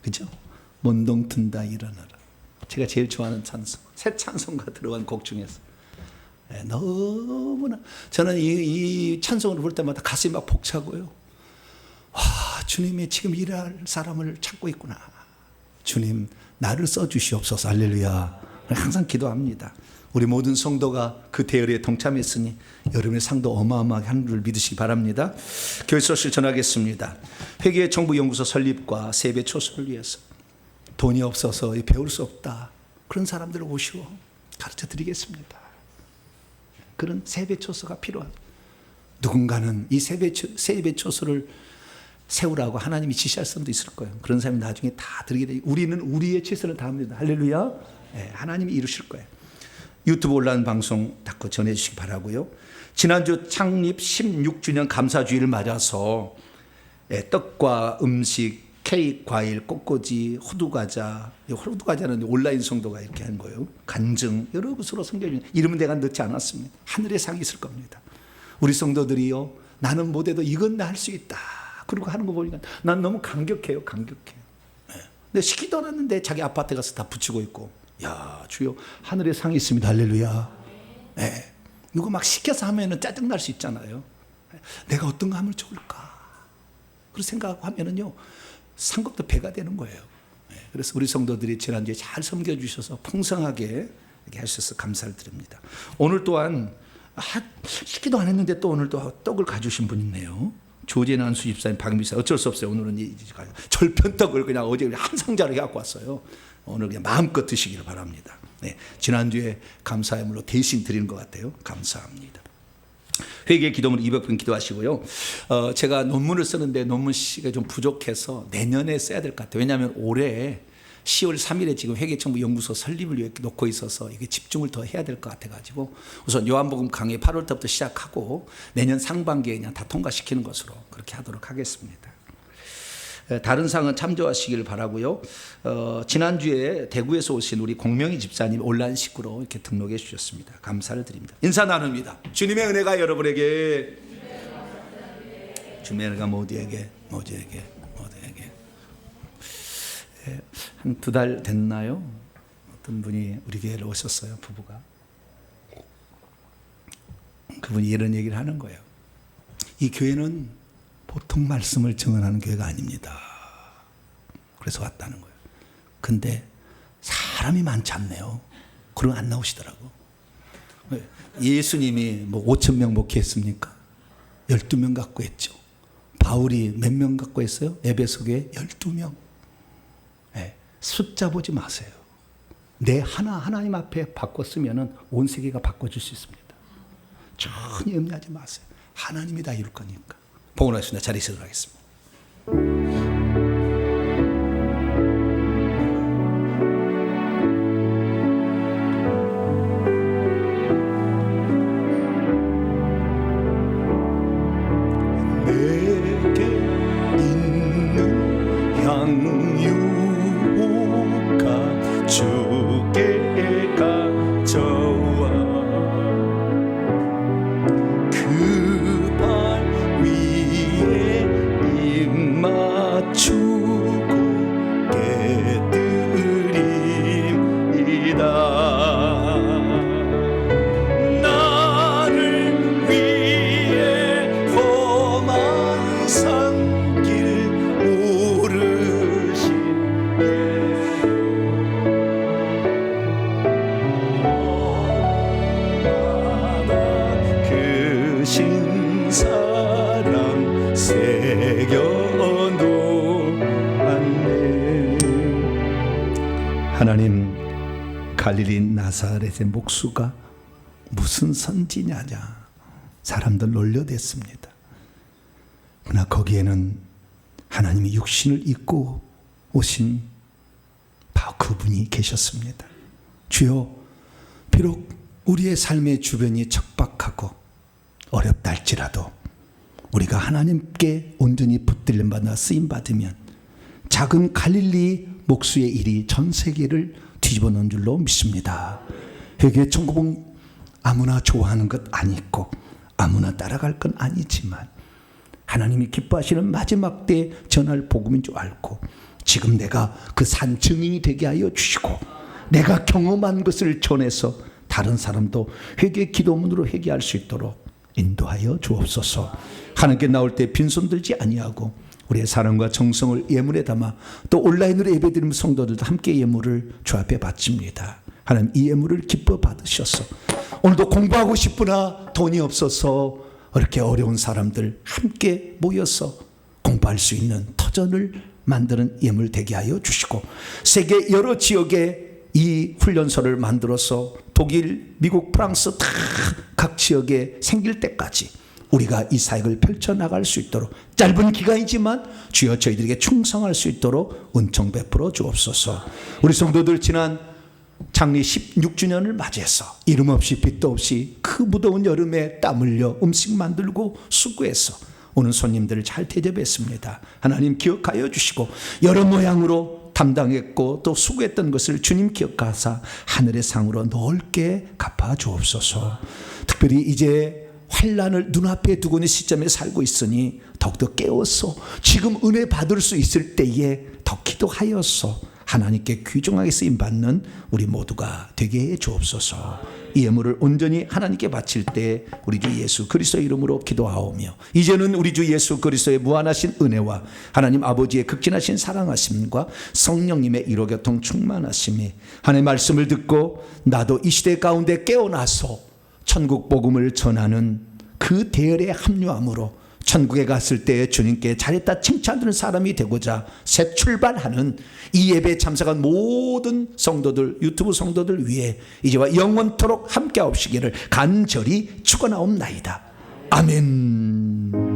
그죠? 먼동 튼다 일어나라. 제가 제일 좋아하는 찬송. 새 찬송가 들어간 곡 중에서. 너무나 저는 이 찬송을 부를 때마다 가슴이 막 벅차고요. 와, 주님이 지금 일할 사람을 찾고 있구나. 주님 나를 써주시옵소서. 할렐루야. 항상 기도합니다. 우리 모든 성도가 그 대열에 동참했으니 여러분의 상도 어마어마하게 하는 줄 믿으시기 바랍니다. 교회 소식을 전하겠습니다. 회개의 정부 연구소 설립과 세배 초소를 위해서 돈이 없어서 배울 수 없다, 그런 사람들을 오시오 가르쳐 드리겠습니다. 그런 세배 초소가 필요한, 누군가는 이 세배 초소를 세우라고 하나님이 지시할 사람도 있을 거예요. 그런 사람이 나중에 다 드리게 되고, 우리는 우리의 최선을 다합니다. 할렐루야. 하나님이 이루실 거예요. 유튜브 온라인 방송 닫고 전해주시기 바라고요. 지난주 창립 16주년 감사주의를 맞아서 떡과 음식, 케이크, 과일, 꽃꽂이, 호두과자, 호두과자는 온라인 성도가 이렇게 한 거예요. 간증, 여러 곳으로 섬겨주는, 이름은 내가 넣지 않았습니다. 하늘의 상이 있을 겁니다. 우리 성도들이요, 나는 못해도 이건 나 할 수 있다 그러고 하는 거 보니까 난 너무 감격해요. 근데 시키도 않았는데 자기 아파트 가서 다 붙이고 있고, 야 주여, 하늘에 상이 있습니다. 할렐루야. 네. 누가 막 시켜서 하면은 짜증날 수 있잖아요. 내가 어떤 거 하면 좋을까, 그런 생각하고 하면은요, 상급도 배가 되는 거예요. 네. 그래서 우리 성도들이 지난주에 잘 섬겨주셔서 풍성하게 이렇게 하셔서 감사를 드립니다. 오늘 또한 시키도 안 했는데 또 오늘 또 떡을 가져오신 분이 있네요. 조재난 수집사님, 박미사. 어쩔 수 없어요. 오늘은 절편떡을 그냥 어제 한 상자를 갖고 왔어요. 오늘 그냥 마음껏 드시기를 바랍니다. 네, 지난주에 감사의 물로 대신 드리는 것 같아요. 감사합니다. 회개 기도문 200분 기도하시고요. 제가 논문을 쓰는데 논문 시가 좀 부족해서 내년에 써야 될 것 같아요. 왜냐하면 올해 10월 3일에 지금 회계청구연구소 설립을 위해 놓고 있어서 이게 집중을 더 해야 될 것 같아가지고 우선 요한복음 강의 8월 때부터 시작하고 내년 상반기에 그냥 다 통과시키는 것으로 그렇게 하도록 하겠습니다. 다른 상은 참조하시기를 바라고요. 지난주에 대구에서 오신 우리 공명희 집사님 온라인 식구로 이렇게 등록해 주셨습니다. 감사를 드립니다. 인사 나눕니다. 주님의 은혜가 여러분에게, 주님의 은혜가 모두에게 한 2달 됐나요? 어떤 분이 우리 교회로 오셨어요. 부부가. 그분이 이런 얘기를 하는 거예요. 이 교회는 보통 말씀을 증언하는 교회가 아닙니다. 그래서 왔다는 거예요. 근데 사람이 많지 않네요. 그럼 안 나오시더라고. 예수님이 뭐 5,000명 목회했습니까? 12명 갖고 했죠. 바울이 몇 명 갖고 했어요? 에베소교회 12명. 네, 숫자 보지 마세요. 내 하나님 앞에 바꿨으면 온 세계가 바꿔줄 수 있습니다. 전혀 염려하지 마세요. 하나님이 다 이룰 거니까. 복원하겠습니다. 자리에 서도록 하겠습니다. 내게 있는 향유가 주께 가져와 그 발 위에 입 맞추고 깨드립니다. 나를 위해 험한 산길 오르신 예수, 나다 그 신사랑 새겨놓았네. 하나님, 갈릴리 나사렛의 목수가 무슨 선지냐냐 사람들 놀려댔습니다. 그러나 거기에는 하나님이 육신을 입고 오신 바로 그분이 계셨습니다. 주여, 비록 우리의 삶의 주변이 척박하고 어렵다 할지라도 우리가 하나님께 온전히 붙들림 받아 쓰임 받으면 작은 갈릴리 목수의 일이 전 세계를 뒤집어 놓은 줄로 믿습니다. 회개 천국은 아무나 좋아하는 것 아니고 아무나 따라갈 건 아니지만 하나님이 기뻐하시는 마지막 때 전할 복음인 줄 알고 지금 내가 그 산 증인이 되게 하여 주시고 내가 경험한 것을 전해서 다른 사람도 회개 기도문으로 회개할 수 있도록 인도하여 주옵소서. 하나님께 나올 때 빈손 들지 아니하고 우리의 사랑과 정성을 예물에 담아 또 온라인으로 예배드리는 성도들도 함께 예물을 주 앞에 바칩니다. 하나님, 이 예물을 기뻐 받으셔서 오늘도 공부하고 싶으나 돈이 없어서 이렇게 어려운 사람들 함께 모여서 공부할 수 있는 터전을 만드는 예물 되게 하여 주시고 세계 여러 지역에 이 훈련소를 만들어서 독일, 미국, 프랑스 다 각 지역에 생길 때까지 우리가 이 사역을 펼쳐나갈 수 있도록 짧은 기간이지만 주여 저희들에게 충성할 수 있도록 은총 베풀어 주옵소서. 우리 성도들 지난 장리 16주년을 맞이해서 이름 없이 빛도 없이 그 무더운 여름에 땀 흘려 음식 만들고 수고해서 오는 손님들을 잘 대접했습니다. 하나님 기억하여 주시고 여러 모양으로 담당했고 또 수고했던 것을 주님 기억하사 하늘의 상으로 넓게 갚아 주옵소서. 특별히 이제 환난을 눈앞에 두고 있는 시점에 살고 있으니 더욱더 깨어서 지금 은혜 받을 수 있을 때에 더 기도하여서 하나님께 귀중하게 쓰임받는 우리 모두가 되게 해 주옵소서. 이 예물을 온전히 하나님께 바칠 때 우리 주 예수 그리스도의 이름으로 기도하오며, 이제는 우리 주 예수 그리스도의 무한하신 은혜와 하나님 아버지의 극진하신 사랑하심과 성령님의 이로교통 충만하심이, 하나님의 말씀을 듣고 나도 이 시대 가운데 깨어나서 천국 복음을 전하는 그 대열에 합류함으로 천국에 갔을 때 주님께 잘했다 칭찬드리는 사람이 되고자 새 출발하는 이 예배에 참석한 모든 성도들, 유튜브 성도들 위해 이제와 영원토록 함께 하옵시기를 간절히 축원하옵나이다. 아멘.